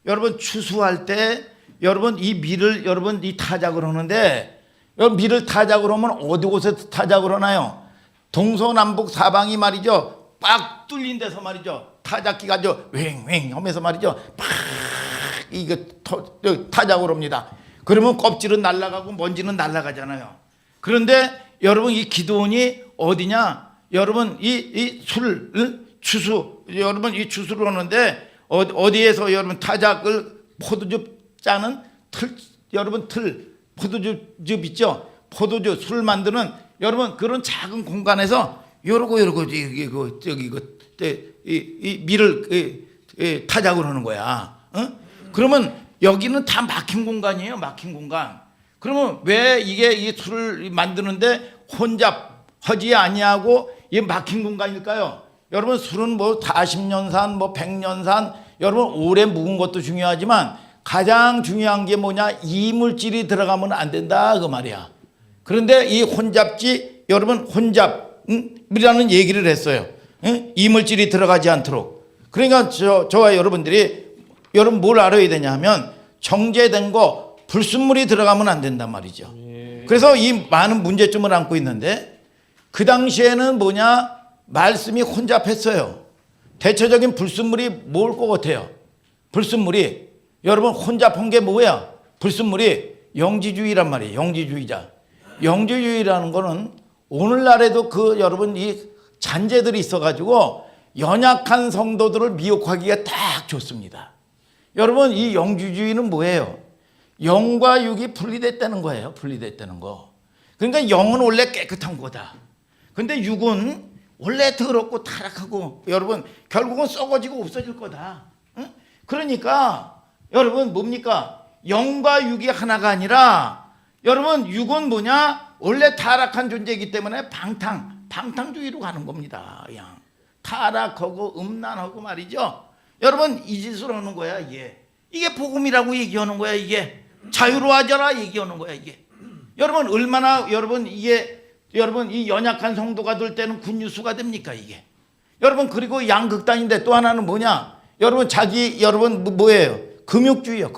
여러분 추수할 때 여러분 이 밀을 여러분 이 타작을 하는데 밀을 타작을 하면 어디 곳에 타작을 하나요? 동서남북 사방이 말이죠. 빡 뚫린 데서 말이죠. 타작기 가지고 왱왱 하면서 말이죠. 팍 이거 타작을 합니다. 그러면 껍질은 날아가고 먼지는 날아가잖아요. 그런데 여러분 이 기드온이 어디냐? 여러분 이 술 추수 여러분 이 추수를 하는데 어디에서 여러분 타작을 포도즙 짜는 여러분 포도즙 있죠? 포도즙 술 만드는 여러분 그런 작은 공간에서 요러고 이 밀을 타작을 하는 거야. 그러면 여기는 다 막힌 공간이에요. 막힌 공간. 그러면 왜 이게 이 술을 만드는데 혼잡하지 아니하고 이 막힌 공간일까요? 여러분 술은 뭐 40년산 뭐 100년산 여러분 오래 묵은 것도 중요하지만 가장 중요한 게 뭐냐? 이물질이 들어가면 안 된다 그 말이야. 그런데 이 혼잡지 여러분 혼잡이라는 얘기를 했어요. 이물질이 들어가지 않도록. 그러니까 저와 여러분들이 여러분 뭘 알아야 되냐면 정제된 거 불순물이 들어가면 안 된단 말이죠. 그래서 이 많은 문제점을 안고 있는데 그 당시에는 뭐냐? 말씀이 혼잡했어요. 대체적인 불순물이 뭘 것 같아요? 불순물이 여러분 혼잡한 게 뭐야? 불순물이 영지주의란 말이에요. 영지주의자. 영지주의라는 거는 오늘날에도 그 여러분 이 잔재들이 있어가지고 연약한 성도들을 미혹하기가 딱 좋습니다. 여러분 이 영지주의는 뭐예요? 영과 육이 분리됐다는 거예요. 분리됐다는 거. 그러니까 영은 원래 깨끗한 거다. 근데 육은 원래 더럽고 타락하고 여러분 결국은 썩어지고 없어질 거다. 응? 그러니까 여러분 뭡니까? 영과 육이 하나가 아니라 여러분 육은 뭐냐? 원래 타락한 존재이기 때문에 방탕주의로 가는 겁니다. 그냥 타락하고 음란하고 말이죠. 여러분 이 짓을 하는 거야 이게 복음이라고 얘기하는 거야. 이게 자유로워져라 얘기하는 거야. 이게 여러분 얼마나 여러분 여러분 이 연약한 성도가 될 때는 굿뉴스가 됩니까 이게. 여러분 그리고 양극단인데 또 하나는 뭐냐? 여러분 여러분 뭐예요? 금욕주의요.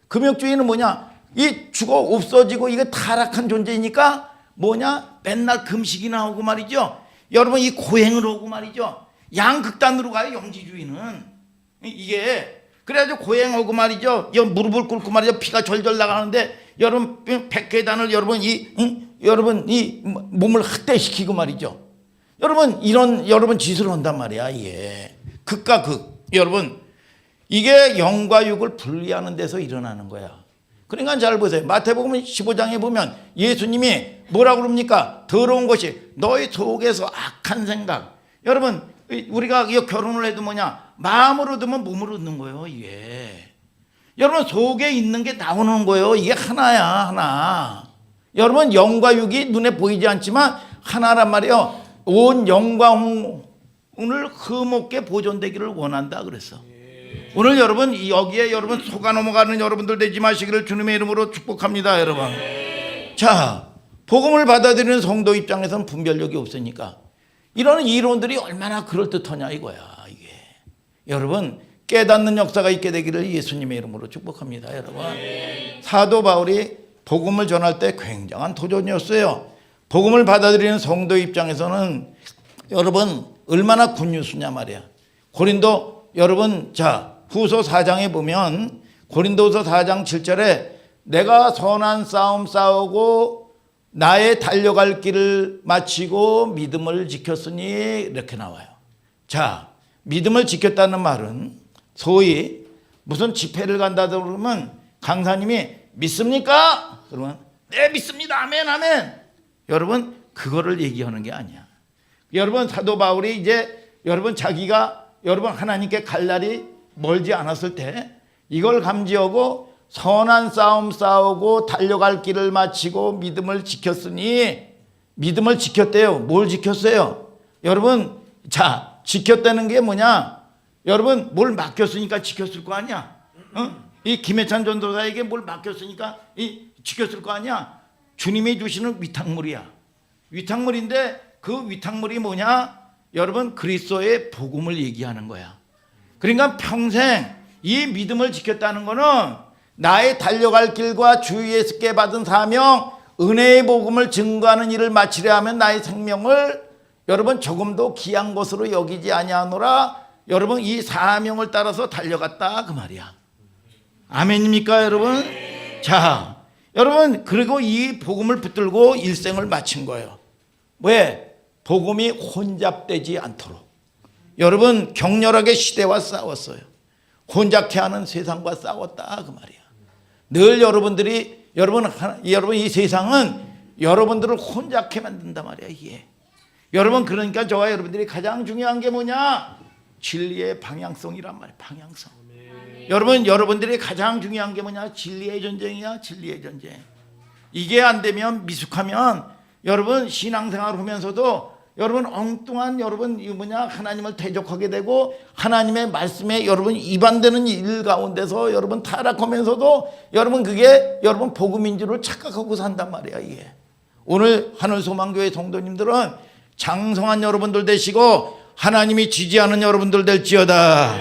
금욕주의는 뭐냐? 이 죽어 없어지고 이게 타락한 존재이니까 뭐냐? 맨날 금식이나 하고 말이죠. 여러분 이 고행을 하고 말이죠. 양극단으로 가요. 영지주의는 이게 그래가지고 고행하고 말이죠. 무릎을 꿇고 말이죠. 피가 절절 나가는데 여러분 백계단을 여러분 이 몸을 학대시키고 말이죠. 여러분 이런 여러분 짓을 한단 말이야. 이게 극과 극. 여러분 이게 영과 육을 분리하는 데서 일어나는 거야. 그러니까 잘 보세요. 마태복음 15장에 보면 예수님이 뭐라고 그럽니까? 더러운 것이 너희 속에서 악한 생각. 여러분 우리가 결혼을 해도 뭐냐? 마음으로 두면 몸으로 얻는 거예요. 이게 여러분 속에 있는 게 나오는 거예요. 이게 하나야 하나. 여러분 영과 육이 눈에 보이지 않지만 하나란 말이에요. 온 영광을 흠없게 보존되기를 원한다 그랬어. 오늘 여러분 여기에 여러분 속아 넘어가는 여러분들 되지 마시기를 주님의 이름으로 축복합니다. 여러분 자 복음을 받아들이는 성도 입장에서는 분별력이 없으니까 이런 이론들이 얼마나 그럴듯하냐 이거야. 이게 여러분 깨닫는 역사가 있게 되기를 예수님의 이름으로 축복합니다. 여러분 사도 바울이 복음을 전할 때 굉장한 도전이었어요. 복음을 받아들이는 성도 입장에서는 여러분 얼마나 굿뉴스냐 말이야. 고린도 여러분 자 후서 4장에 보면 고린도서 4장 7절에 내가 선한 싸움 싸우고 나의 달려갈 길을 마치고 믿음을 지켰으니 이렇게 나와요. 자 믿음을 지켰다는 말은 소위 무슨 집회를 간다 그러면 강사님이 믿습니까? 그러면 네 믿습니다. 아멘 아멘. 여러분 그거를 얘기하는 게 아니야. 여러분 사도 바울이 이제 여러분 자기가 여러분 하나님께 갈 날이 멀지 않았을 때 이걸 감지하고 선한 싸움 싸우고 달려갈 길을 마치고 믿음을 지켰으니 믿음을 지켰대요. 뭘 지켰어요? 여러분 자 지켰다는 게 뭐냐? 여러분 뭘 맡겼으니까 지켰을 거 아니야? 이 김해찬 전도사에게 뭘 맡겼으니까 지켰을 거 아니야? 주님이 주시는 위탁물이야. 위탁물인데 그 위탁물이 뭐냐? 여러분 그리스도의 복음을 얘기하는 거야. 그러니까 평생 이 믿음을 지켰다는 거는 나의 달려갈 길과 주 예수께 받은 사명 은혜의 복음을 증거하는 일을 마치려 하면 나의 생명을 여러분 조금도 귀한 것으로 여기지 아니하노라. 여러분 이 사명을 따라서 달려갔다 그 말이야. 아멘입니까 여러분? 자 여러분 그리고 이 복음을 붙들고 일생을 마친 거예요. 왜? 복음이 혼잡되지 않도록. 여러분 격렬하게 시대와 싸웠어요. 혼잡케 하는 세상과 싸웠다 그 말이야. 늘 여러분들이 여러분 이 세상은 여러분들을 혼잡케 만든단 말이야. 이게 여러분 그러니까 저와 여러분들이 가장 중요한 게 뭐냐? 진리의 방향성이란 말이야. 방향성. 여러분 여러분들이 가장 중요한 게 뭐냐? 진리의 전쟁이야. 진리의 전쟁. 이게 안 되면 미숙하면 여러분 신앙생활 하면서도 여러분 엉뚱한 여러분 하나님을 대적하게 되고 하나님의 말씀에 여러분 위반되는 일 가운데서 여러분 타락하면서도 여러분 그게 여러분 복음인 줄을 착각하고 산단 말이야. 이게 오늘 하늘소망교회 성도님들은 장성한 여러분들 되시고 하나님이 지지하는 여러분들 될지어다.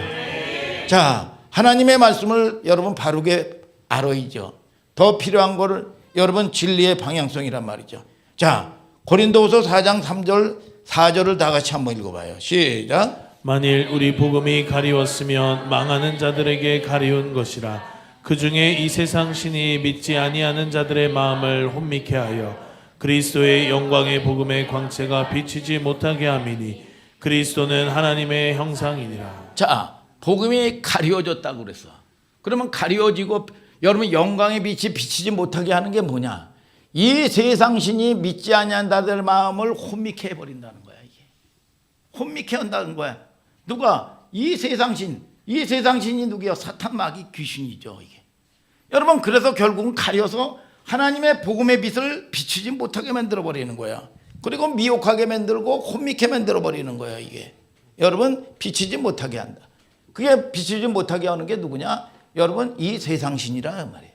자 하나님의 말씀을 여러분 바르게 알아야죠. 더 필요한 거를 여러분 진리의 방향성이란 말이죠. 자 고린도후서 4장 3절 4절을 다 같이 한번 읽어봐요. 시작. 만일 우리 복음이 가리웠으면 망하는 자들에게 가리운 것이라. 그 중에 이 세상 신이 믿지 아니하는 자들의 마음을 혼미케 하여 그리스도의 영광의 복음의 광채가 비치지 못하게 함이니 그리스도는 하나님의 형상이니라. 자 복음이 가리워졌다고 그랬어. 그러면 가리워지고 여러분 영광의 빛이 비치지 못하게 하는 게 뭐냐? 이 세상신이 믿지 아니한다들 마음을 혼미케 해버린다는 거야. 이게 혼미케 한다는 거야. 누가? 이 세상신이 누구야? 사탄 마귀 귀신이죠. 이게 여러분, 그래서 결국은 가려서 하나님의 복음의 빛을 비추지 못하게 만들어 버리는 거야. 그리고 미혹하게 만들고 혼미케 만들어 버리는 거야. 이게 여러분, 비치지 못하게 한다. 그게 비치지 못하게 하는 게 누구냐? 여러분, 이 세상신이라 말이에요.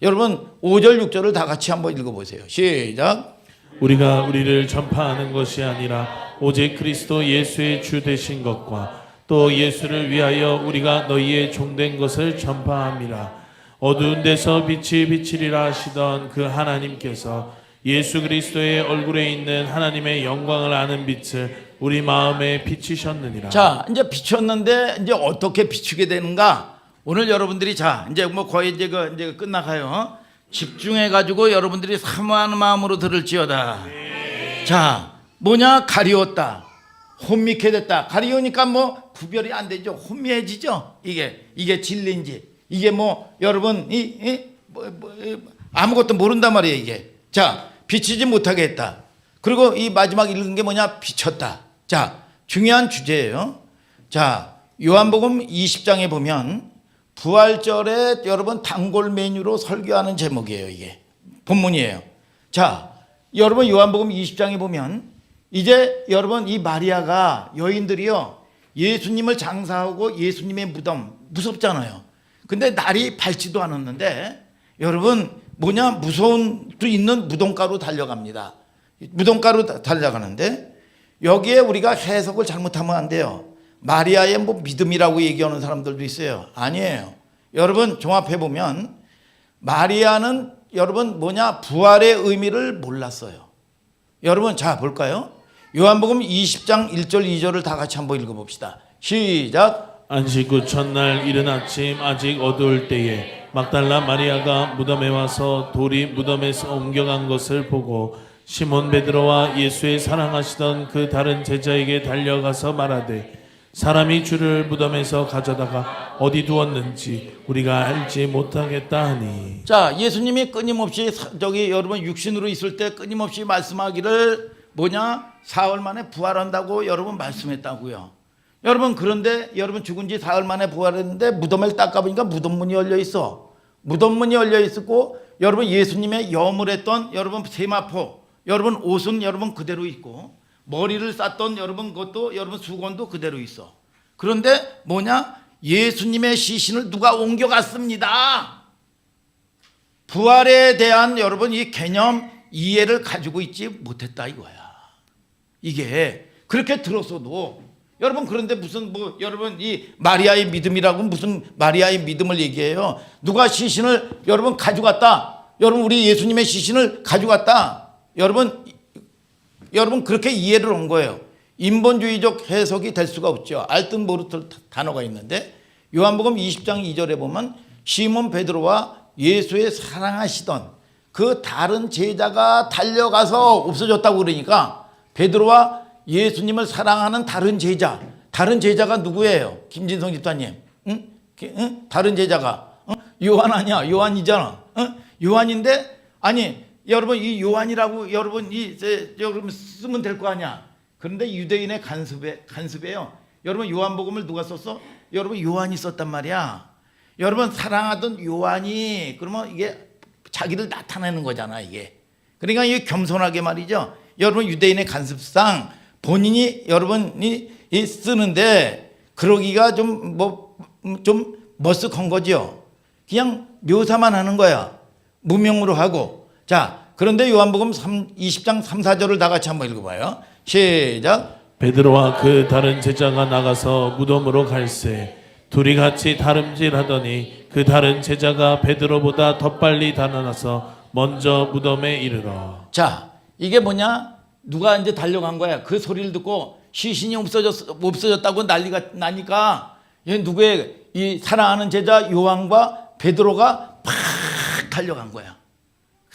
여러분 5절 6절을 다 같이 한번 읽어보세요. 시작. 우리가 우리를 전파하는 것이 아니라 오직 그리스도 예수의 주 되신 것과 또 예수를 위하여 우리가 너희의 종된 것을 전파함이라. 어두운 데서 빛이 비치리라 하시던 그 하나님께서 예수 그리스도의 얼굴에 있는 하나님의 영광을 아는 빛을 우리 마음에 비치셨느니라. 자, 이제 비췄는데 이제 어떻게 비추게 되는가? 오늘 여러분들이 자 이제 뭐 거의 이제 끝나가요. 집중해 가지고 여러분들이 사모하는 마음으로 들을지어다. 자, 뭐냐? 가리웠다. 혼미케 됐다. 가리우니까 뭐 구별이 안 되죠. 혼미해지죠. 이게 진리인지 이게 뭐 여러분 아무것도 모른단 말이에요. 이게 자, 비치지 못하게 했다. 그리고 이 마지막 읽은 게 뭐냐? 비쳤다. 자, 중요한 주제예요. 자, 요한복음 20장에 보면 부활절에 여러분 단골 메뉴로 설교하는 제목이에요. 이게 본문이에요. 자, 여러분 요한복음 20장에 보면 이제 여러분 이 마리아가 여인들이요 예수님을 장사하고 예수님의 무덤 무섭잖아요. 근데 날이 밝지도 않았는데 여러분 뭐냐? 무서운 수 있는 무덤가로 달려갑니다. 무덤가로 달려가는데 여기에 우리가 해석을 잘못하면 안 돼요. 마리아의 뭐 믿음이라고 얘기하는 사람들도 있어요. 아니에요. 여러분 종합해 보면 마리아는 여러분 뭐냐? 부활의 의미를 몰랐어요. 여러분 자 볼까요? 요한복음 20장 1절 2절을 다 같이 한번 읽어봅시다. 시작. 안식 후 첫날 이른 아침 아직 어두울 때에 막달라 마리아가 무덤에 와서 돌이 무덤에서 옮겨간 것을 보고 시몬 베드로와 예수의 사랑하시던 그 다른 제자에게 달려가서 말하되 사람이 주를 무덤에서 가져다가 어디 두었는지 우리가 알지 못하겠다 하니. 자, 예수님이 끊임없이 여러분 육신으로 있을 때 끊임없이 말씀하기를 뭐냐? 사흘 만에 부활한다고 여러분 말씀했다고요. 여러분 그런데 여러분 죽은 지 사흘 만에 부활했는데 무덤을 닦아보니까 무덤문이 열려 있어. 무덤문이 열려 있었고 여러분 예수님의 여물했던 여러분 세마포 여러분 옷은 여러분 그대로 있고 머리를 쌌던 여러분 것도 여러분 수건도 그대로 있어. 그런데 뭐냐? 예수님의 시신을 누가 옮겨갔습니다. 부활에 대한 여러분 이 개념 이해를 가지고 있지 못했다 이거야. 이게 그렇게 들었어도 여러분 그런데 무슨 뭐 여러분 이 마리아의 믿음이라고 무슨 마리아의 믿음을 얘기해요. 누가 시신을 여러분 가져갔다. 여러분 우리 예수님의 시신을 가져갔다. 여러분 그렇게 이해를 한 거예요. 인본주의적 해석이 될 수가 없죠. 알듯 모르듯 단어가 있는데 요한복음 20장 2절에 보면 시몬 베드로와 예수의 사랑하시던 그 다른 제자가 달려가서 없어졌다고 그러니까 베드로와 예수님을 사랑하는 다른 제자가 누구예요? 김진성 집사님. 응? 다른 제자가 요한 아니야? 요한이잖아. 요한인데 아니 여러분 이 요한이라고 여러분 여러분 쓰면 될 거 아니야. 그런데 유대인의 간섭이에요. 여러분 요한복음을 누가 썼어? 여러분 요한이 썼단 말이야. 여러분 사랑하던 요한이 그러면 이게 자기를 나타내는 거잖아 이게. 그러니까 이게 겸손하게 말이죠. 여러분 유대인의 간섭상 본인이 여러분이 쓰는데 그러기가 좀 머쓱한 거죠. 그냥 묘사만 하는 거야. 무명으로 하고. 자, 그런데 요한복음 20장 3, 4절을 다 같이 한번 읽어봐요. 시작. 베드로와 그 다른 제자가 나가서 무덤으로 갈새 둘이 같이 다름질하더니 그 다른 제자가 베드로보다 더 빨리 달아나서 먼저 무덤에 이르러. 자, 이게 뭐냐? 누가 이제 달려간 거야. 그 소리를 듣고 시신이 없어졌다고 난리가 나니까 누구의 이 사랑하는 제자 요한과 베드로가 팍 달려간 거야.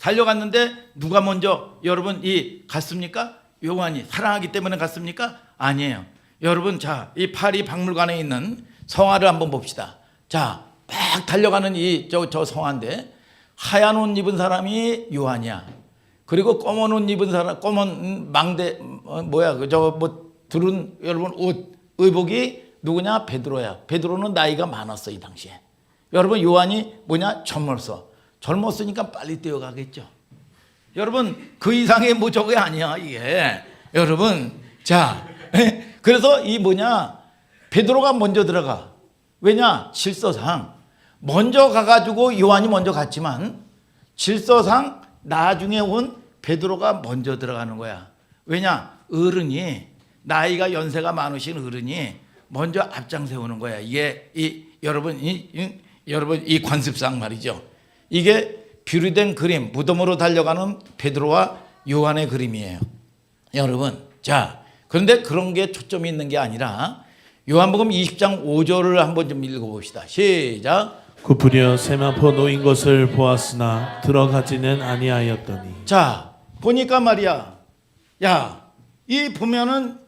달려갔는데 누가 먼저 여러분 갔습니까? 요한이 사랑하기 때문에 갔습니까? 아니에요. 여러분 자, 이 파리 박물관에 있는 성화를 한번 봅시다. 자, 막 달려가는 저 성한데 하얀 옷 입은 사람이 요한이야. 그리고 검은 옷 입은 사람, 검은 망대 두른 여러분 옷 의복이 누구냐? 베드로야. 베드로는 나이가 많았어 이 당시에. 여러분 요한이 젊었으니까 빨리 뛰어가겠죠. 여러분 그 이상의 저게 아니야 이게. 여러분 자 그래서 베드로가 먼저 들어가. 왜냐? 질서상 먼저 가가지고 요한이 먼저 갔지만 질서상 나중에 온 베드로가 먼저 들어가는 거야. 왜냐? 어른이 나이가 연세가 많으신 어른이 먼저 앞장 세우는 거야. 이게 여러분 이 관습상 말이죠. 이게 비유된 그림, 무덤으로 달려가는 베드로와 요한의 그림이에요. 여러분, 자, 그런데 그런 게 초점이 있는 게 아니라 요한복음 20장 5절을 한번 좀 읽어봅시다. 시작. 굽으려 세마포 놓인 것을 보았으나 들어가지는 아니하였더니. 자, 보니까 말이야. 야, 이 보면은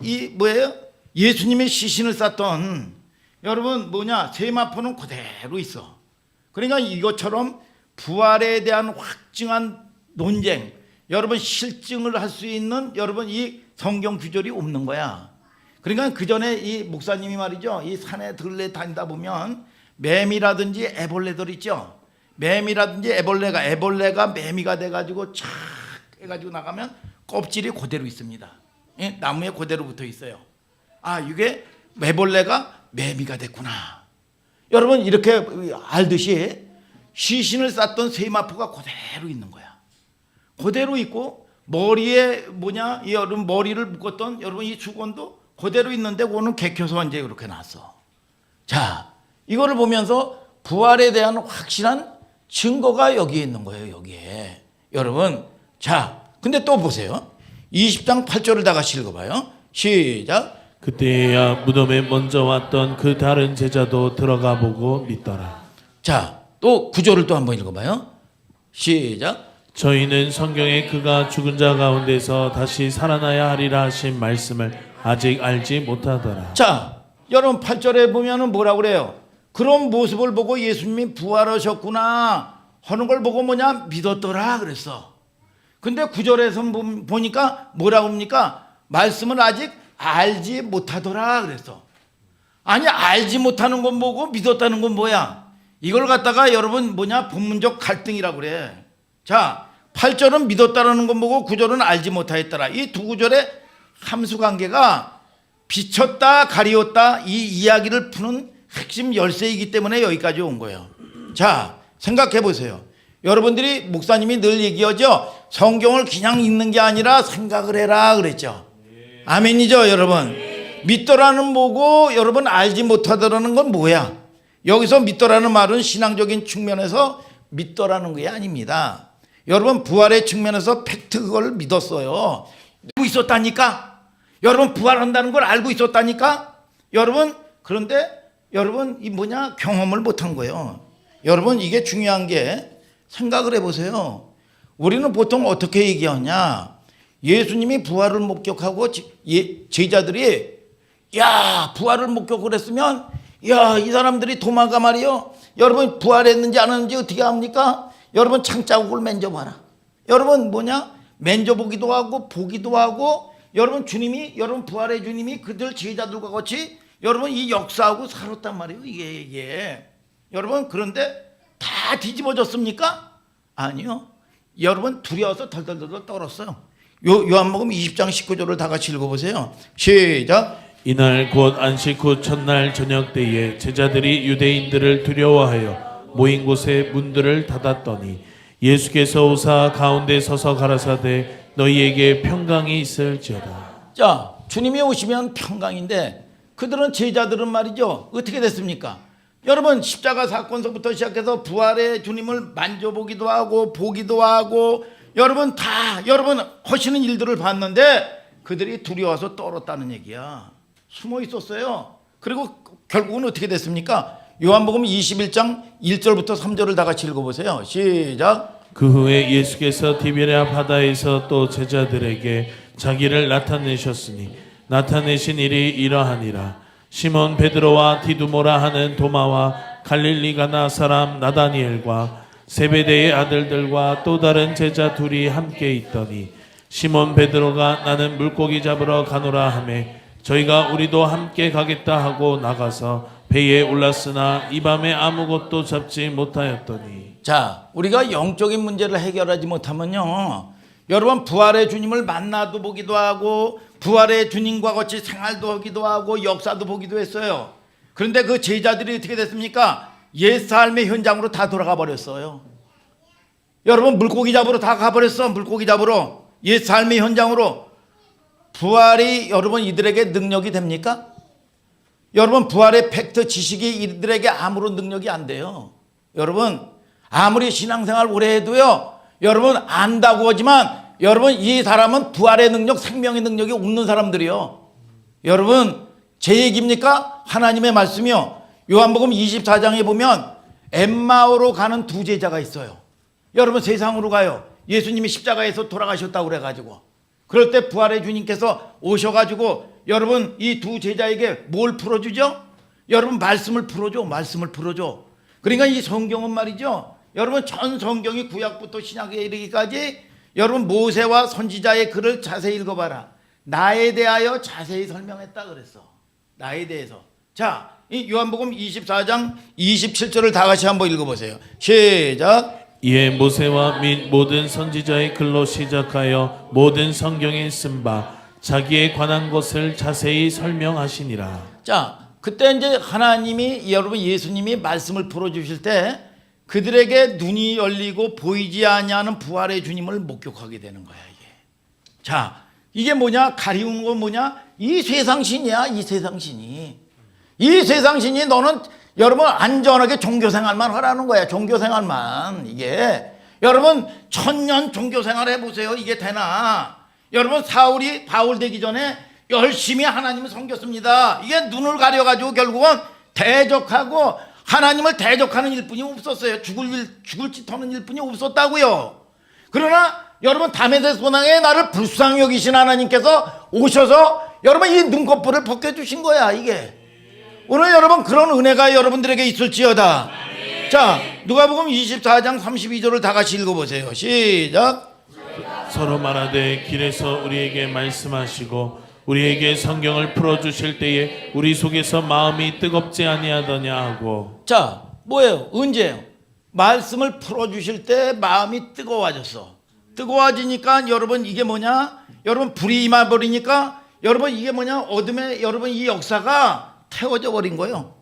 예수님의 시신을 쌌던 여러분 세마포는 그대로 있어. 그러니까 이것처럼 부활에 대한 확증한 논쟁, 여러분 실증을 할 수 있는 여러분 이 성경 구절이 없는 거야. 그러니까 그 전에 이 목사님이 말이죠, 이 산에 들레 다니다 보면 매미라든지 애벌레들 있죠. 매미라든지 애벌레가 매미가 돼가지고 착 해가지고 나가면 껍질이 그대로 있습니다. 나무에 그대로 붙어 있어요. 아, 이게 애벌레가 매미가 됐구나. 여러분 이렇게 알듯이 시신을 쌌던 세마포가 그대로 있는 거야. 그대로 있고 머리에 여러분 머리를 묶었던 여러분 이 주권도 그대로 있는데 그거는 개켜서 이제 이렇게 났어. 자, 이거를 보면서 부활에 대한 확실한 증거가 여기에 있는 거예요. 여기에 여러분. 자, 근데 또 보세요. 20장 8절을 다 같이 읽어봐요. 시작. 그때야 무덤에 먼저 왔던 그 다른 제자도 들어가 보고 믿더라. 자, 또 9절을 또 한번 읽어봐요. 시작. 저희는 성경에 그가 죽은 자 가운데서 다시 살아나야 하리라 하신 말씀을 아직 알지 못하더라. 자, 여러분 8절에 보면은 뭐라고 그래요? 그런 모습을 보고 예수님이 부활하셨구나 하는 걸 보고 믿었더라 그랬어. 근데 9절에서 보니까 뭐라고 합니까? 말씀을 아직 알지 못하더라 그랬어. 아니, 알지 못하는 건 뭐고 믿었다는 건 뭐야? 이걸 갖다가 여러분 본문적 갈등이라고 그래. 자, 8절은 믿었다라는 건 뭐고 9절은 알지 못하였더라. 이 두 구절의 함수관계가 비쳤다 가리웠다 이 이야기를 푸는 핵심 열쇠이기 때문에 여기까지 온 거예요. 자, 생각해 보세요. 여러분들이 목사님이 늘 얘기하죠. 성경을 그냥 읽는 게 아니라 생각을 해라 그랬죠. 아멘이죠 여러분. 믿더라는 뭐고 여러분 알지 못하더라는 건 뭐야? 여기서 믿더라는 말은 신앙적인 측면에서 믿더라는 게 아닙니다. 여러분 부활의 측면에서 팩트 그걸 믿었어요. 알고 있었다니까. 여러분 부활한다는 걸 알고 있었다니까. 여러분 그런데 여러분 경험을 못한 거예요. 여러분 이게 중요한 게 생각을 해보세요. 우리는 보통 어떻게 얘기하냐? 예수님이 부활을 목격하고 제자들이 부활을 목격을 했으면 이 사람들이 도마가 말이요. 여러분 부활했는지 안 했는지 어떻게 합니까? 여러분 창자국을 만져봐라. 여러분 만져보기도 하고 보기도 하고 여러분 여러분 부활의 주님이 그들 제자들과 같이 여러분 이 역사하고 살았단 말이에요. 이게 여러분 그런데 다 뒤집어졌습니까? 아니요. 여러분 두려워서 덜덜덜 떨었어요. 요한복음 20장 19절을 다 같이 읽어보세요. 시작. 이날 곧 안식 후 첫날 저녁 때에 제자들이 유대인들을 두려워하여 모인 곳에 문들을 닫았더니 예수께서 오사 가운데 서서 가라사대 너희에게 평강이 있을지어다. 자, 주님이 오시면 평강인데 그들은 제자들은 말이죠. 어떻게 됐습니까? 여러분 십자가 사건서부터 시작해서 부활의 주님을 만져보기도 하고 보기도 하고 여러분 하시는 일들을 봤는데 그들이 두려워서 떨었다는 얘기야. 숨어 있었어요. 그리고 결국은 어떻게 됐습니까? 요한복음 21장 1절부터 3절을 다 같이 읽어보세요. 시작. 그 후에 예수께서 디베랴 바다에서 또 제자들에게 자기를 나타내셨으니 나타내신 일이 이러하니라. 시몬 베드로와 디두모라 하는 도마와 갈릴리 가나 사람 나다니엘과 세베대의 아들들과 또 다른 제자 둘이 함께 있더니 시몬 베드로가 나는 물고기 잡으러 가노라 하매 저희가 우리도 함께 가겠다 하고 나가서 배에 올랐으나 이 밤에 아무것도 잡지 못하였더니. 자, 우리가 영적인 문제를 해결하지 못하면요, 여러분 부활의 주님을 만나도 보기도 하고 부활의 주님과 같이 생활도 하기도 하고 역사도 보기도 했어요. 그런데 그 제자들이 어떻게 됐습니까? 옛 삶의 현장으로 다 돌아가 버렸어요. 여러분 물고기 잡으러 다 가버렸어. 물고기 잡으러 옛 삶의 현장으로. 부활이 여러분 이들에게 능력이 됩니까? 여러분 부활의 팩트 지식이 이들에게 아무런 능력이 안 돼요. 여러분 아무리 신앙생활 오래 해도요, 여러분 안다고 하지만 여러분 이 사람은 부활의 능력, 생명의 능력이 없는 사람들이요. 여러분 제 얘기입니까? 하나님의 말씀이요. 요한복음 24장에 보면 엠마오로 가는 두 제자가 있어요. 여러분 세상으로 가요. 예수님이 십자가에서 돌아가셨다고 그래가지고, 그럴 때 부활의 주님께서 오셔가지고 여러분 이 두 제자에게 뭘 풀어주죠? 여러분 말씀을 풀어줘. 말씀을 풀어줘. 그러니까 이 성경은 말이죠, 여러분 전 성경이 구약부터 신약에 이르기까지 여러분 모세와 선지자의 글을 자세히 읽어봐라. 나에 대하여 자세히 설명했다 그랬어. 나에 대해서. 자, 이 요한복음 24장 27절을 다 같이 한번 읽어보세요. 시작. 이에 모세와 및 모든 선지자의 글로 시작하여 모든 성경에 쓴 바 자기에 관한 것을 자세히 설명하시니라. 자, 그때 이제 하나님이 여러분 예수님이 말씀을 풀어주실 때 그들에게 눈이 열리고 보이지 아니하는 부활의 주님을 목격하게 되는 거야 이게. 자, 이게 뭐냐? 가리운 건 뭐냐? 이 세상신이야. 이 세상신이. 이 세상신이 너는 여러분 안전하게 종교생활만 하라는 거야. 종교생활만. 이게 여러분 1000년 종교생활 해보세요. 이게 되나? 여러분 사울이 바울 되기 전에 열심히 하나님을 섬겼습니다. 이게 눈을 가려가지고 결국은 대적하고 하나님을 대적하는 일뿐이 없었어요. 죽을 짓 하는 일뿐이 없었다고요. 그러나 여러분 다메섹 소나기에 나를 불쌍히 여기신 하나님께서 오셔서 여러분 이 눈꺼풀을 벗겨주신 거야 이게. 오늘 여러분 그런 은혜가 여러분들에게 있을지어다. 자, 누가복음 24장 32절을 다 같이 읽어보세요. 시작. 서로 말하되 길에서 우리에게 말씀하시고 우리에게 성경을 풀어주실 때에 우리 속에서 마음이 뜨겁지 아니하더냐 하고. 자, 뭐예요? 언제예요? 말씀을 풀어주실 때 마음이 뜨거워졌어. 뜨거워지니까 여러분 이게 뭐냐? 여러분 불이 임해버리니까 여러분 이게 뭐냐? 어둠에 여러분 이 역사가 태워져 버린 거예요.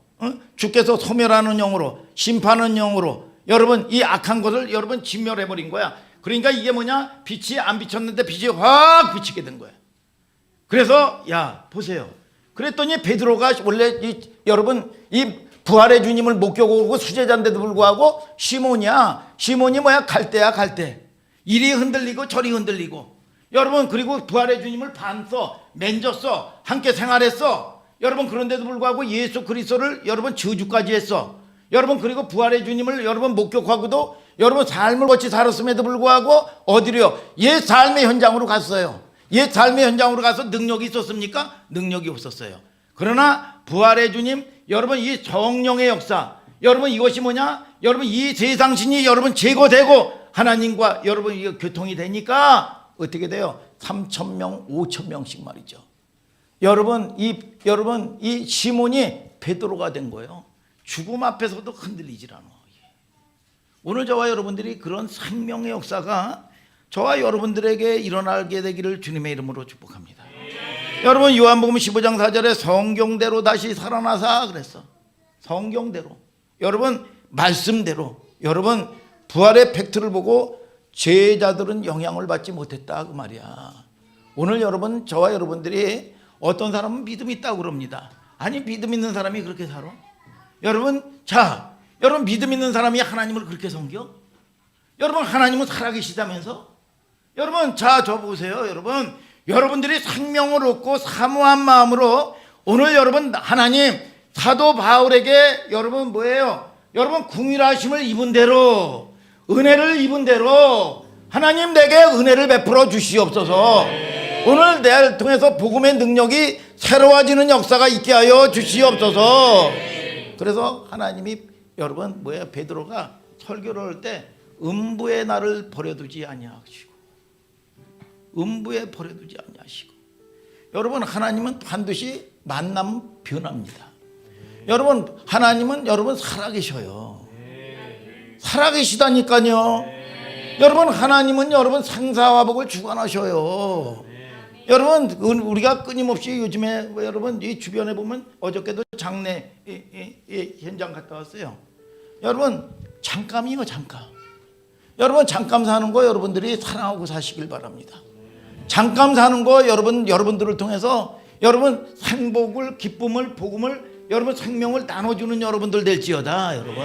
주께서 소멸하는 영으로, 심판하는 영으로 여러분 이 악한 것을 여러분 진멸해 버린 거야. 그러니까 이게 뭐냐? 빛이 안 비쳤는데 빛이 확 비치게 된 거야. 그래서 야 보세요. 그랬더니 베드로가 원래 여러분 이 부활의 주님을 목격하고 수제자인데도 불구하고 시몬이야. 시몬이 뭐야? 갈대야 갈대. 이리 흔들리고 저리 흔들리고. 여러분 그리고 부활의 주님을 봤어, 만졌어, 함께 생활했어. 여러분 그런데도 불구하고 예수 그리스도를 여러분 저주까지 했어. 여러분 그리고 부활의 주님을 여러분 목격하고도 여러분 삶을 같이 살았음에도 불구하고 어디로요? 옛 삶의 현장으로 갔어요. 옛 삶의 현장으로 가서 능력이 있었습니까? 능력이 없었어요. 그러나 부활의 주님 여러분 이 성령의 역사 여러분 이것이 뭐냐? 여러분 이 세상신이 여러분 제거되고 하나님과 여러분 이거 교통이 되니까 어떻게 돼요? 3,000명 5,000명씩 말이죠. 여러분 이 시몬이 베드로가 된 거예요. 죽음 앞에서도 흔들리질 않아. 오늘 저와 여러분들이 그런 생명의 역사가 저와 여러분들에게 일어나게 되기를 주님의 이름으로 축복합니다. 여러분 요한복음 15장 4절에 성경대로 다시 살아나사 그랬어. 성경대로 여러분 말씀대로 여러분 부활의 팩트를 보고 제자들은 영향을 받지 못했다 그 말이야. 오늘 여러분 저와 여러분들이 어떤 사람은 믿음이 있다고 그럽니다. 아니 믿음 있는 사람이 그렇게 살아? 여러분 자 여러분 믿음 있는 사람이 하나님을 그렇게 섬겨? 여러분 하나님은 살아계시다면서? 여러분 자 저 보세요. 여러분들이 생명을 얻고 사모한 마음으로 오늘 여러분 하나님 사도 바울에게 여러분 뭐예요? 여러분 궁일하심을 입은 대로 은혜를 입은 대로 하나님 내게 은혜를 베풀어 주시옵소서. 오늘 내를 통해서 복음의 능력이 새로워지는 역사가 있게 하여 주시옵소서. 그래서 하나님이 여러분 뭐야, 베드로가 설교를 할 때 음부에 나를 버려두지 아니하시고, 음부에 버려두지 아니하시고. 여러분 하나님은 반드시 만나면 변합니다. 여러분 하나님은 여러분 살아계셔요. 살아계시다니까요. 여러분 하나님은 여러분 생사화복을 주관하셔요. 여러분 우리가 끊임없이 요즘에 여러분 이 주변에 보면 어저께도 장례 현장 갔다 왔어요. 여러분 잠깐이요, 잠깐. 여러분 잠깐 사는 거 여러분들이 사랑하고 사시길 바랍니다. 잠깐 사는 거 여러분들을 통해서 여러분 행복을, 기쁨을, 복음을, 여러분 생명을 나눠주는 여러분들 될지어다. 여러분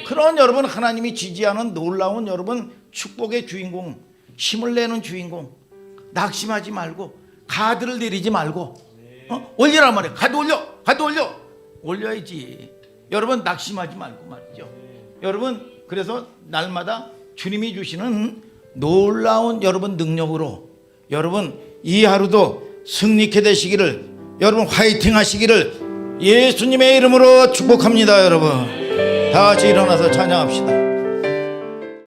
그런 여러분 하나님이 지지하는 놀라운 여러분 축복의 주인공, 힘을 내는 주인공. 낙심하지 말고 가드를 내리지 말고 올리란 말이에요. 가드 올려 올려야지. 여러분 낙심하지 말고 말이죠. 여러분 그래서 날마다 주님이 주시는 놀라운 여러분 능력으로 여러분 이 하루도 승리케 되시기를, 여러분 화이팅 하시기를 예수님의 이름으로 축복합니다. 여러분 다 같이 일어나서 찬양합시다.